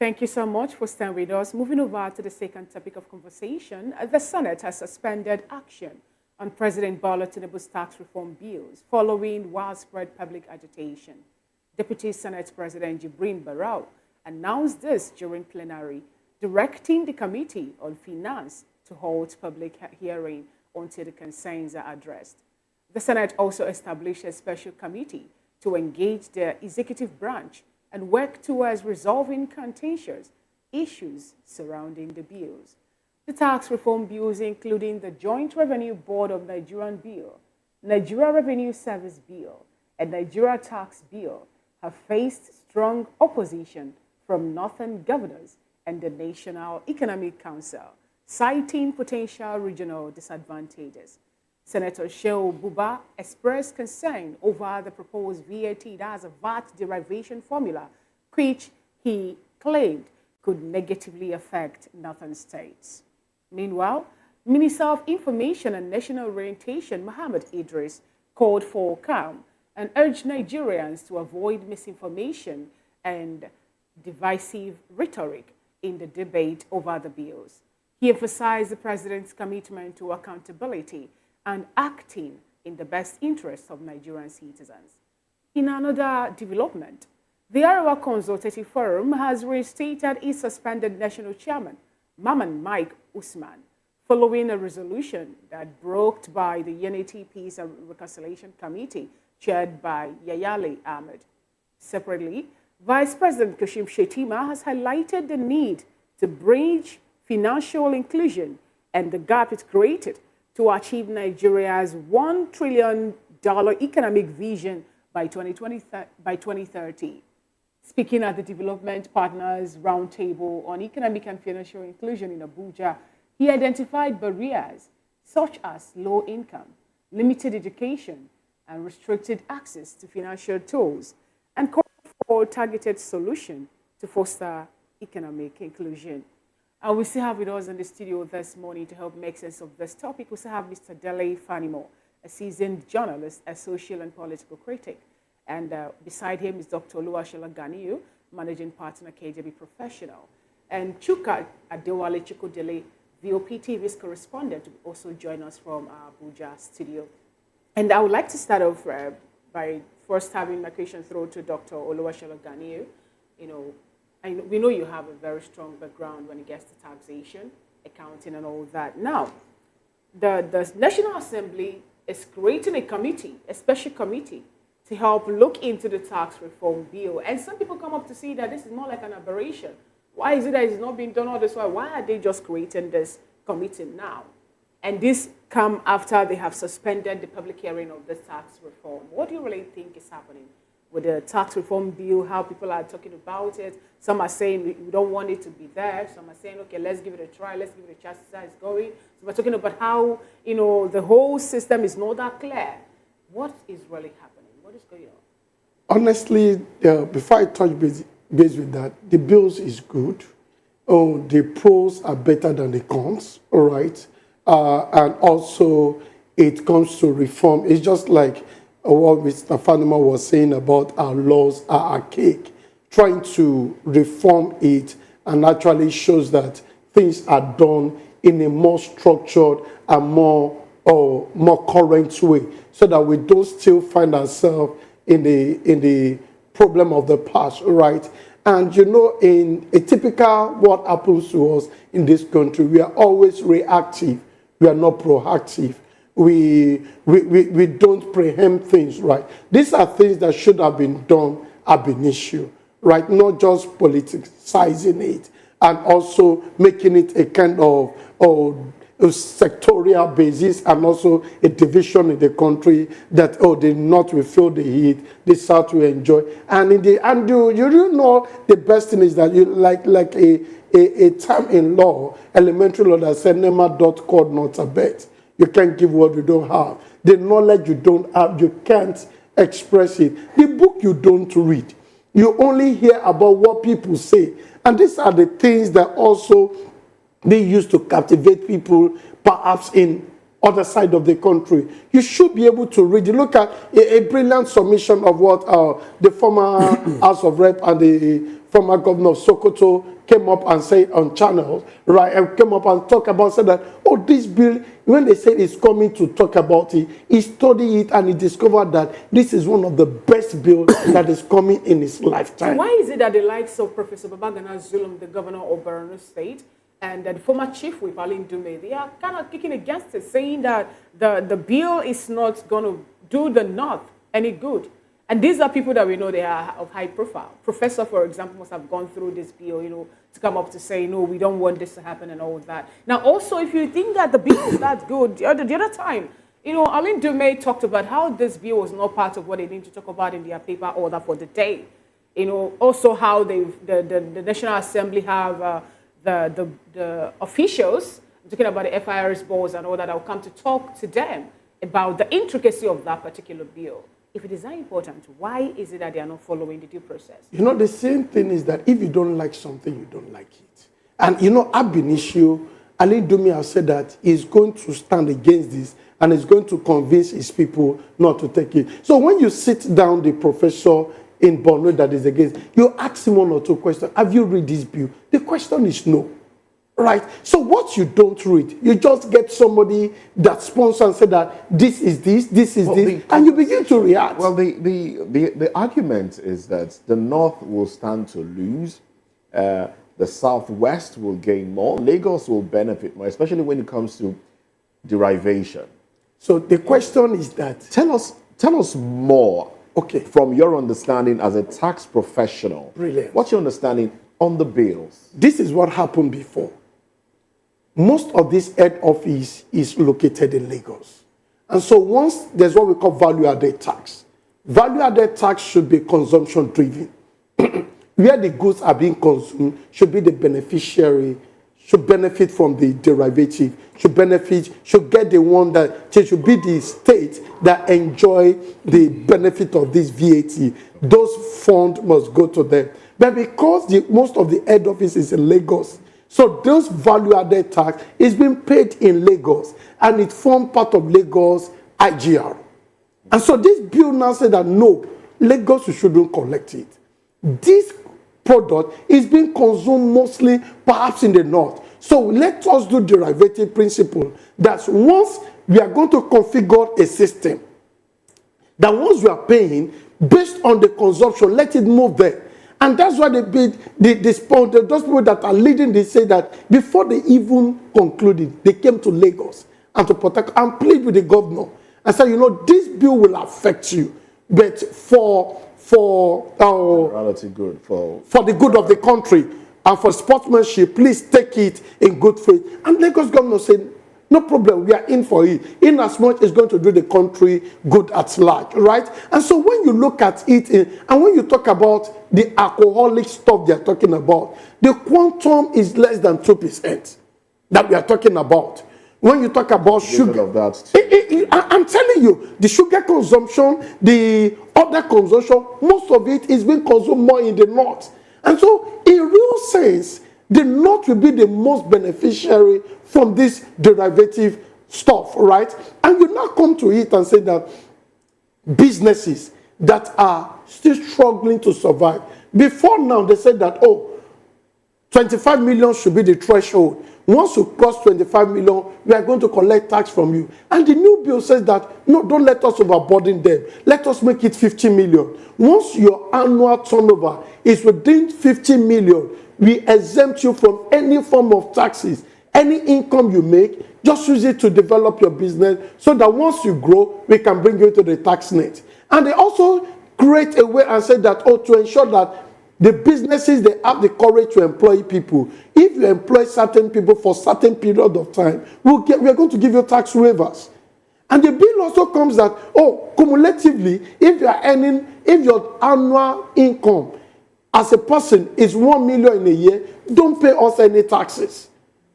Thank you so much for staying with us. Moving over to the second topic of conversation, the Senate has suspended action on President Bola Tinubu's tax reform bills following widespread public agitation. Deputy Senate President Jibrin Barau announced this during plenary, directing the Committee on Finance to hold public hearing until the concerns are addressed. The Senate also established a special committee to engage the executive branch and work towards resolving contentious issues surrounding the bills. The tax reform bills, including the Joint Revenue Board of Nigerian Bill, Nigeria Revenue Service Bill, and Nigeria Tax Bill, have faced strong opposition from northern governors and the National Economic Council, citing potential regional disadvantages. Senator Shehu Buba expressed concern over the proposed VAT, that's a VAT derivation formula, which he claimed could negatively affect northern states. Meanwhile, Minister of Information and National Orientation, Mohammed Idris, called for calm and urged Nigerians to avoid misinformation and divisive rhetoric in the debate over the bills. He emphasized the president's commitment to accountability and acting in the best interests of Nigerian citizens. In another development, the Arewa Consultative Forum has reinstated its suspended national chairman, Maman Mike Usman, following a resolution that brought by the Unity, Peace and Reconciliation Committee, chaired by Yayale Ahmed. Separately, Vice President Kashim Shettima has highlighted the need to bridge financial inclusion and the gap it created to achieve Nigeria's $1 trillion economic vision by 2030. Speaking at the Development Partners Roundtable on Economic and Financial Inclusion in Abuja, he identified barriers such as low income, limited education, and restricted access to financial tools, and called for targeted solution to foster economic inclusion. And we still have with us in the studio this morning to help make sense of this topic. We still have Mr. Dele Farotimi, a seasoned journalist, a social and political critic. And beside him is Dr. Oluwaseun Ganiyu, managing partner, KJB professional. And Chuka Adewale Chukwudele, VoP TV's correspondent, will also join us from our Abuja studio. And I would like to start off by first having my question throw to Dr. Oluwaseun Ganiyu. We know you have a very strong background when it gets to taxation, accounting, and all that. Now, the National Assembly is creating a committee, a special committee, to help look into the tax reform bill. And some people come up to see that this is more like an aberration. Why is it that it's not being done all this while? Why are they just creating this committee now? And this come after they have suspended the public hearing of the tax reform. What do you really think is happening with the tax reform bill, how people are talking about it? Some are saying we don't want it to be there. Some are saying, okay, let's give it a try. Let's give it a chance to see how it's going. So we're talking about how, the whole system is not that clear. What is really happening? What is going on? Honestly, before I touch base with that, the bills is good. Oh, the pros are better than the cons, all right? And also, it comes to reform. It's just like what Mr. Farotimi was saying about our laws are archaic. Trying to reform it and actually shows that things are done in a more structured and more current way, so that we don't still find ourselves in the problem of the past, right? And in a typical what happens to us in this country, we are always reactive. We are not proactive. We don't preempt things, right? These are things that should have been done ab initio, right? Not just politicizing it and also making it a kind of a sectorial basis and also a division in the country that, the North will feel the heat, the South will enjoy. And you know the best thing is that you like a term in law, elementary law that said, "Nema dot cord not a bet." You can't give what you don't have. The knowledge you don't have, you can't express it. The book you don't read. You only hear about what people say. And these are the things that also they used to captivate people, perhaps in other side of the country. You should be able to read. You look at a brilliant submission of what the former House of Rep and the former governor of Sokoto came up and said on channels, right, and came up and talk about, said that, this bill, when they said it's coming to talk about it, he studied it and he discovered that this is one of the best bills that is coming in his lifetime. So why is it that the likes of Professor Babagana Zulum, the governor of Borno State, and the former chief whip, Alin Dume, they are kind of kicking against it, saying that the bill is not going to do the North any good? And these are people that we know they are of high profile. Professor, for example, must have gone through this bill, to come up to say, no, we don't want this to happen and all that. Now, also, if you think that the bill is that good, the other time, Alin Dume talked about how this bill was not part of what they need to talk about in their paper order for the day. Also how the National Assembly have the officials, I'm talking about the FIRS boards and all that, will come to talk to them about the intricacy of that particular bill. If it is that important, why is it that they are not following the due process? The same thing is that if you don't like something, you don't like it. And ab initio, Ali Dumi has said that he's going to stand against this and is going to convince his people not to take it. So when you sit down the professor in Borno that is against, you ask him one or two questions. Have you read this bill? The question is no. Right? So what you don't read, you just get somebody that sponsors and say that this is this, and you begin to react. Well, the argument is that the North will stand to lose, the Southwest will gain more, Lagos will benefit more, especially when it comes to derivation. So the question is that... Tell us more, from your understanding as a tax professional. Brilliant. What's your understanding on the bills? This is what happened before. Most of this head office is located in Lagos. And so once there's what we call value-added tax, value-added tax should be consumption-driven. Where the goods are being consumed should be the beneficiary, should benefit from the derivative, should get the one that should be the state that enjoy the benefit of this VAT. Those funds must go to them. But because most of the head office is in Lagos, so those value-added tax is being paid in Lagos, and it forms part of Lagos IGR. And so this bill now said that no, Lagos shouldn't collect it. This product is being consumed mostly perhaps in the north. So let us do derivative principle that once we are going to configure a system, that once we are paying based on the consumption, let it move there. And that's why those people that are leading, they say that before they even concluded, they came to Lagos and to protect and plead with the governor and said, you know, this bill will affect you, but for good for the good of the country and for sportsmanship, please take it in good faith. And Lagos governor said, no problem, we are in for it, in as much it's going to do the country good at large, right? And so when you look at it, and when you talk about the alcoholic stuff they're talking about, the quantum is less than 2% that we are talking about. When you talk about sugar, of that I'm telling you, the sugar consumption, the other consumption, most of it is being consumed more in the north. And so, in real sense, the north will be the most beneficiary from this derivative stuff, right? And you now come to it and say that businesses that are still struggling to survive, before now they said that, oh, 25 million should be the threshold. Once you cross 25 million, we are going to collect tax from you. And the new bill says that, no, don't let us overburden them. Let us make it 50 million. Once your annual turnover is within 50 million, we exempt you from any form of taxes. Any income you make, just use it to develop your business so that once you grow, we can bring you to the tax net. And they also create a way and say that, oh, to ensure that the businesses, they have the courage to employ people. If you employ certain people for certain period of time, we are going to give you tax waivers. And the bill also comes that, oh, cumulatively, if your annual income as a person is 1 million in a year, don't pay us any taxes,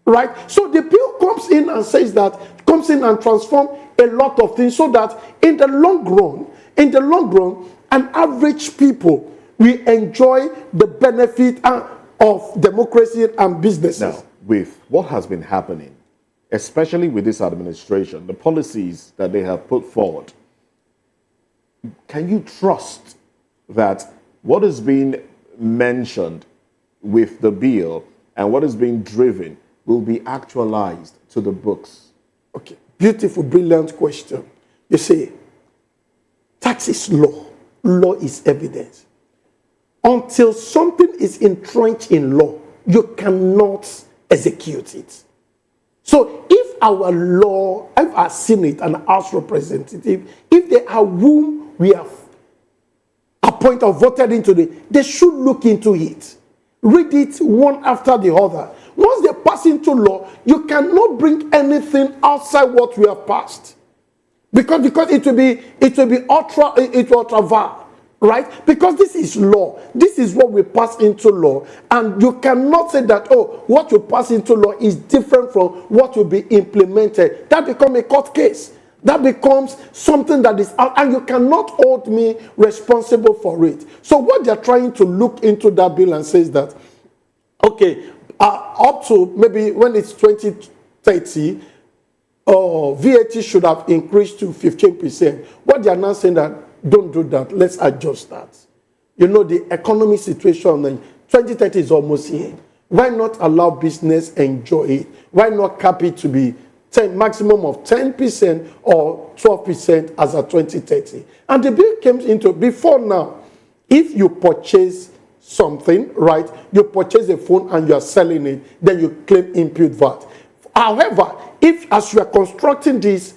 right? So the bill comes in and says that, comes in and transforms a lot of things so that in the long run, an average people, we enjoy the benefit of democracy and businesses. Now, with what has been happening, especially with this administration, the policies that they have put forward, can you trust that what is being mentioned with the bill and what is being driven will be actualized to the books? Okay, beautiful, brilliant question. You see, tax is law. Law is evidence. Until something is entrenched in law, you cannot execute it. So if our law, if our Senate and House representative, if they are whom we have appointed or voted into they should look into it. Read it one after the other. Once they pass into law, you cannot bring anything outside what we have passed. Because it will be ultra vile. Right? Because this is law. This is what we pass into law. And you cannot say that, oh, what you pass into law is different from what will be implemented. That becomes a court case. That becomes something that is out, and you cannot hold me responsible for it. So what they're trying to look into that bill and says that, okay, up to maybe when it's 2030, VAT should have increased to 15%. What they're now saying that, don't do that. Let's adjust that. You know, the economic situation in 2030 is almost here. Why not allow business enjoy it? Why not cap it to be maximum of 10% or 12% as of 2030? And the bill came into before now. If you purchase something, right, you purchase a phone and you are selling it, then you claim input VAT. However, if as you are constructing this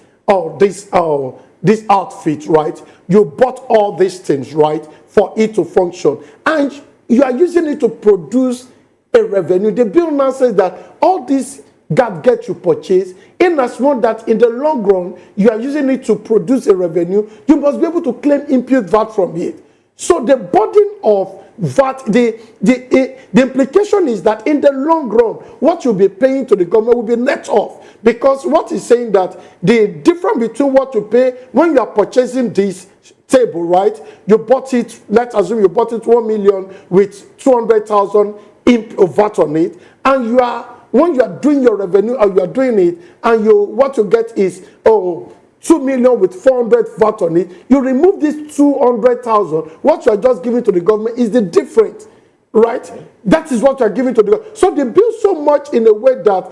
outfit, right, you bought all these things, right, for it to function, and you are using it to produce a revenue. The bill now says that all these gadgets you purchase In as much that in the long run, you are using it to produce a revenue, you must be able to claim impute VAT from it. So the burden of VAT, the implication is that in the long run, what you'll be paying to the government will be net off. Because what is saying that the difference between what you pay when you are purchasing this table, right? You bought it, let's assume you bought it 1 million with 200,000 VAT on it, and you are, when you are doing your revenue or you are doing it, and what you get is 2 million with 400 VAT on it, you remove this 200,000, what you are just giving to the government is the difference, right? That is what you are giving to the government. So they build so much in a way that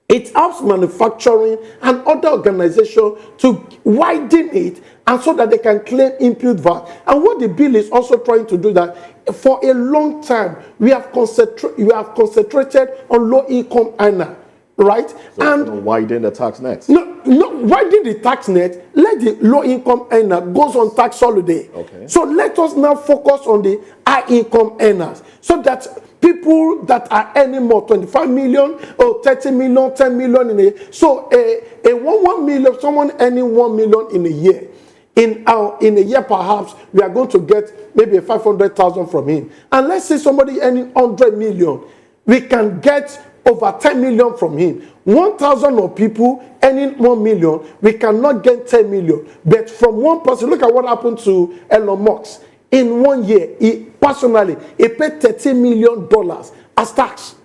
it helps manufacturing and other organizations to widen it, and so that they can claim impute VAT. And what the bill is also trying to do that, for a long time, we have concentrated on low-income earner, right? So and widen the tax net. No, widen the tax net. Let the low-income earner goes on tax holiday. Okay. So let us now focus on the high-income earners, so that people that are earning more, 25 million or 30 million, 10 million in a year. So a 1 million, someone earning 1 million in a year. In a year, perhaps we are going to get maybe 500,000 from him. And let's say somebody earning 100 million, we can get over 10 million from him. 1,000 of people earning 1 million, we cannot get 10 million. But from one person, look at what happened to Elon Musk. In 1 year, he personally paid $30 million as tax.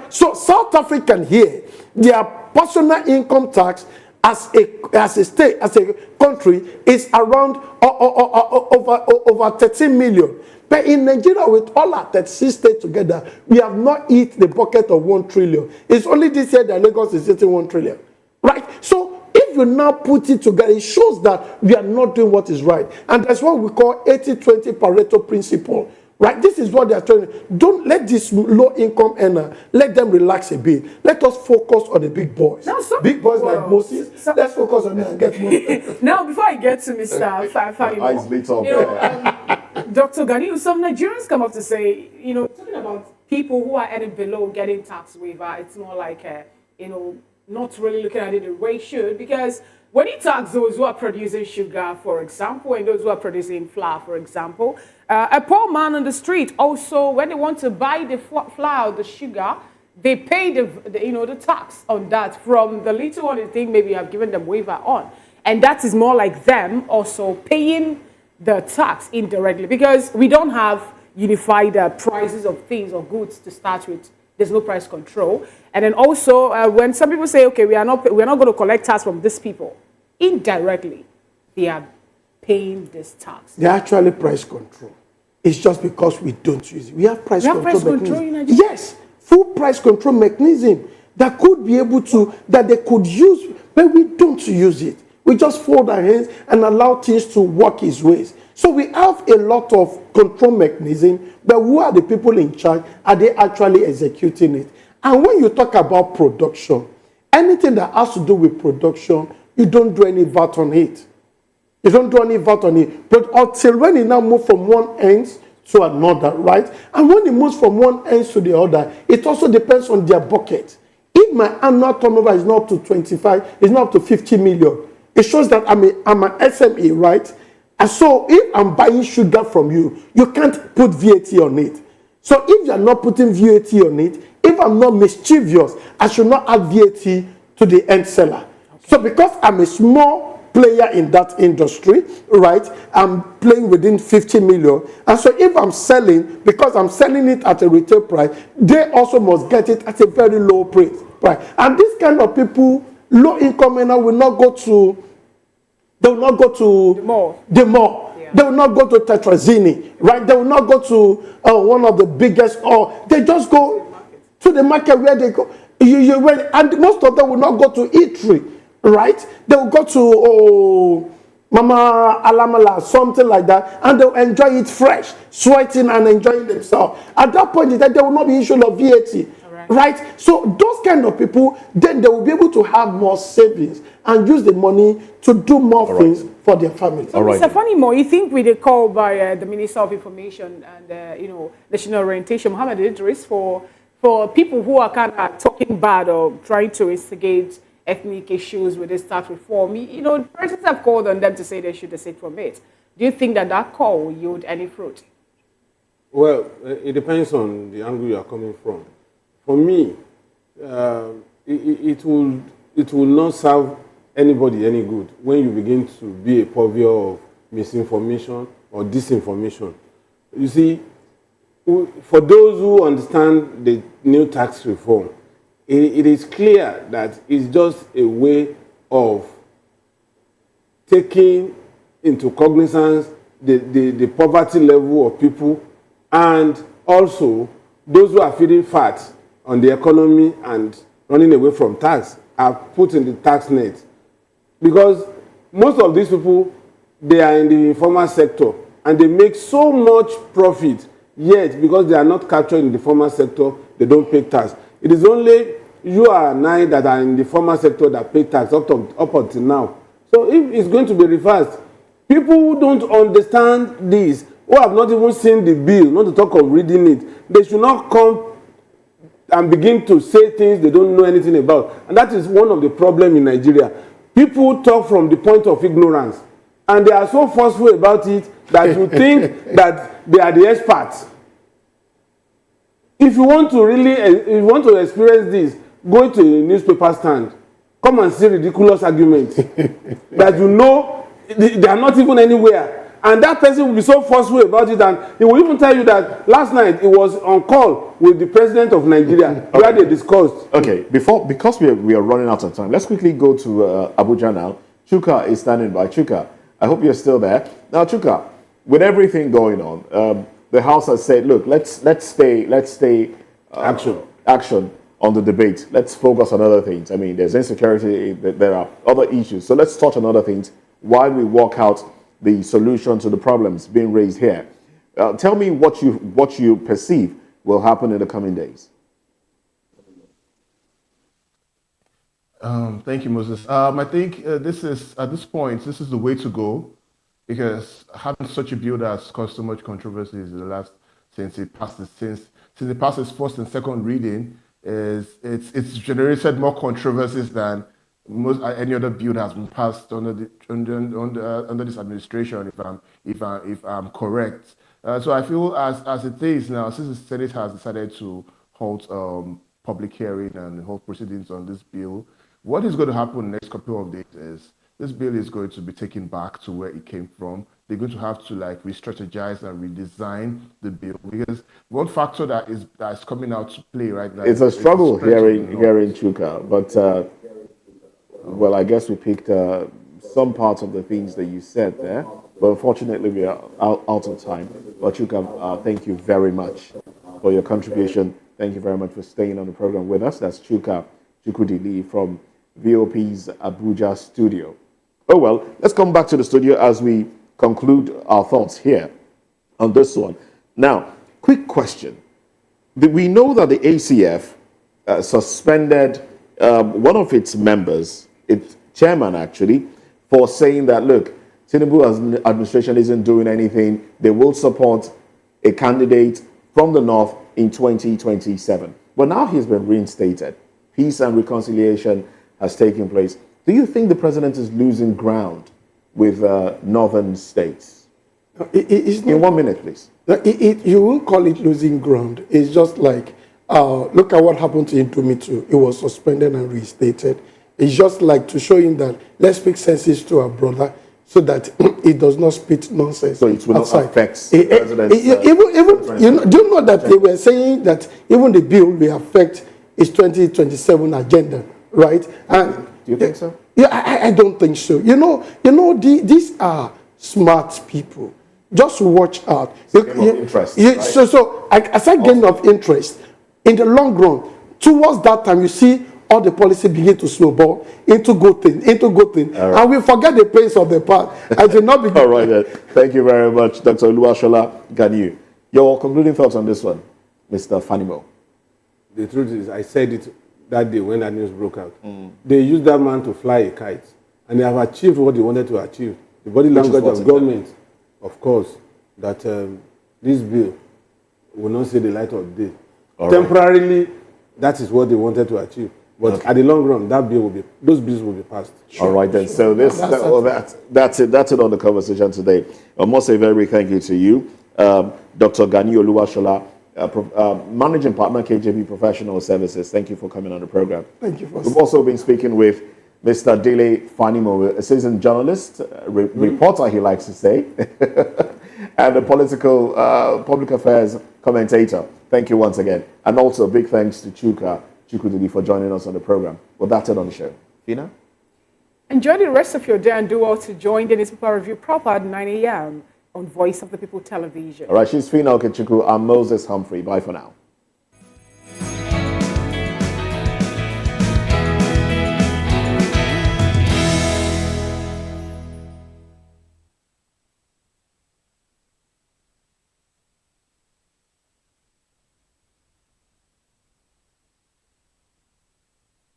So South African here, their personal income tax as a state, as a country, is around over 13 million. But in Nigeria, with all our 36 states together, we have not hit the bucket of 1 trillion. It's only this year that Lagos is hitting 1 trillion. Right? So if you now put it together, it shows that we are not doing what is right. And that's what we call 80-20 Pareto principle. Right? This is what they are trying to. Don't let this low-income earner, let them relax a bit. Let us focus on the big boys. Now, big boys like Moses, let's focus on them and get more. Now, before I get to Mr. Dr. Ganiu, some Nigerians come up to say, talking about people who are earning below getting tax waiver, it's more like, not really looking at it the way it should, because when you tax those who are producing sugar, for example, and those who are producing flour, for example, a poor man on the street also, when they want to buy the flour, the sugar, they pay the tax on that from the little one they think maybe you have given them waiver on. And that is more like them also paying the tax indirectly, because we don't have unified prices of things or goods to start with. There's no price control. And then also, when some people say, okay, we are not going to collect tax from these people, indirectly, they are paying this tax. They're actually price control. It's just because we don't use it. We have price control mechanism. Yes, full price control mechanism that could be able to, that they could use, but we don't use it. We just fold our hands and allow things to work its ways. So we have a lot of control mechanism, but who are the people in charge? Are they actually executing it? And when you talk about production, anything that has to do with production, you don't do any VAT on it. You don't do any VAT on it. But until when it now moves from one end to another, right? And when it moves from one end to the other, it also depends on their bucket. If my annual turnover is not up to 25, it's not up to 50 million, it shows that I'm an SME, right? And so if I'm buying sugar from you, you can't put VAT on it. So if you're not putting VAT on it, if I'm not mischievous, I should not add VAT to the end seller. Okay. So because I'm a small player in that industry, right, I'm playing within 50 million. And so if I'm selling, because I'm selling it at a retail price, they also must get it at a very low price. Right? And this kind of people, low income earner, will not go to, they will not go to the mall. Yeah. They will not go to Tetrazini, right? They will not go to one of the biggest, or they just go to the market where they go. And most of them will not go to eatery, right? They will go to Mama Alamala, something like that, and they'll enjoy it fresh, sweating and enjoying themselves. At that point, there will not be issue of VAT. Right? So those kind of people, then they will be able to have more savings and use the money to do more things for their families. So, Mr. Fanimo, you think with the call by the Minister of Information and National Orientation, Mohammed Idris, for for people who are kind of talking bad or trying to instigate ethnic issues with this tax reform, you know, persons have called on them to say they should desist from it. Do you think that that call will yield any fruit? Well, it depends on the angle you are coming from. For me, it will not serve anybody any good when you begin to be a purveyor of misinformation or disinformation. You see, for those who understand the new tax reform, it is clear that it's just a way of taking into cognizance the poverty level of people, and also those who are feeding fat on the economy and running away from tax are put in the tax net. Because most of these people, they are in the informal sector and they make so much profit, yet because they are not captured in the formal sector, they don't pay tax. It is only you and I that are in the formal sector that pay tax up until now. So if it's going to be reversed, people who don't understand this, who have not even seen the bill, not to talk of reading it, they should not come and begin to say things they don't know anything about. And that is one of the problems in Nigeria. People talk from the point of ignorance, and they are so forceful about it that you think that they are the experts. If you want to really, if you want to experience this, go to a newspaper stand. Come and see ridiculous arguments that you know they are not even anywhere. And that person will be so forceful about it, and he will even tell you that last night he was on call with the president of Nigeria, where they discussed. Okay, because we are running out of time, let's quickly go to Abuja now. Chuka is standing by. Chuka, I hope you're still there. Now, Chuka, with everything going on, the House has said, look, let's stay action on the debate. Let's focus on other things. I mean, there's insecurity, there are other issues. So let's touch on other things while we work out the solution to the problems being raised here. Tell me what you perceive will happen in the coming days. Thank you, Moses. I think this is the way to go, because having such a bill that's caused so much controversy in the last since it passed its first and second reading, it's generated more controversies than any other bill that has been passed under this administration, if I'm correct. So I feel as it is now, since the Senate has decided to halt public hearing and hold proceedings on this bill, what is going to happen in the next couple of days is this bill is going to be taken back to where it came from. They're going to have to re-strategize and redesign the bill, because one factor that is coming out to play right now. It's a struggle hearing Chuka, but. Well, I guess we picked some parts of the things that you said there, but unfortunately we are out of time. But Chuka, thank you very much for your contribution. Thank you very much for staying on the program with us. That's Chuka Chukwudili from VoP's Abuja studio. Oh well, let's come back to the studio as we conclude our thoughts here on this one. Now, quick question. We know that the ACF suspended one of its members, its chairman actually, for saying that, look, Tinubu's administration isn't doing anything. They will support a candidate from the north in 2027. But now he's been reinstated. Peace and reconciliation has taken place. Do you think the president is losing ground with northern states? In 1 minute, please. You will call it losing ground. It's just like, look at what happened to Indomie too. It was suspended and reinstated. It's just like to show him that let's speak senses to our brother so that it does not spit nonsense. So it will not affect the president's... do you know that they were saying that even the bill will affect his 2027 agenda, right? And do you think so? Yeah, I don't think so. These are smart people. Just watch out. Interest, right? So aside gain of interest, in the long run, towards that time, you see all the policy begin to snowball into good thing. Right. And we forget the pains of the past. I did not begin. All right, then. Thank you very much, Dr. Oluwashola Ganiu. Your concluding thoughts on this one, Mr. Fanimo? The truth is, I said it that day when that news broke out. They used that man to fly a kite, and they have achieved what they wanted to achieve. The body language of government, of course, that this bill will not see the light of day. Temporarily, that is what they wanted to achieve. But at the long run, those bills will be passed. All right then. So that's it. That's it on the conversation today. I must say very thank you to you, Dr. Gani Oluwashola, Managing Partner, KJB Professional Services. Thank you for coming on the program. Thank you for. We've also been speaking with Mr. Dele Farotimi, a seasoned journalist, reporter, he likes to say, and a political public affairs commentator. Thank you once again. And also big thanks to Chukwudili for joining us on the program. Well, that's it on the show. Fina? Enjoy the rest of your day and do well to join the newspaper review proper at 9 a.m. on Voice of the People Television. All right, she's Fina Okechukwu. I'm Moses Humphrey. Bye for now.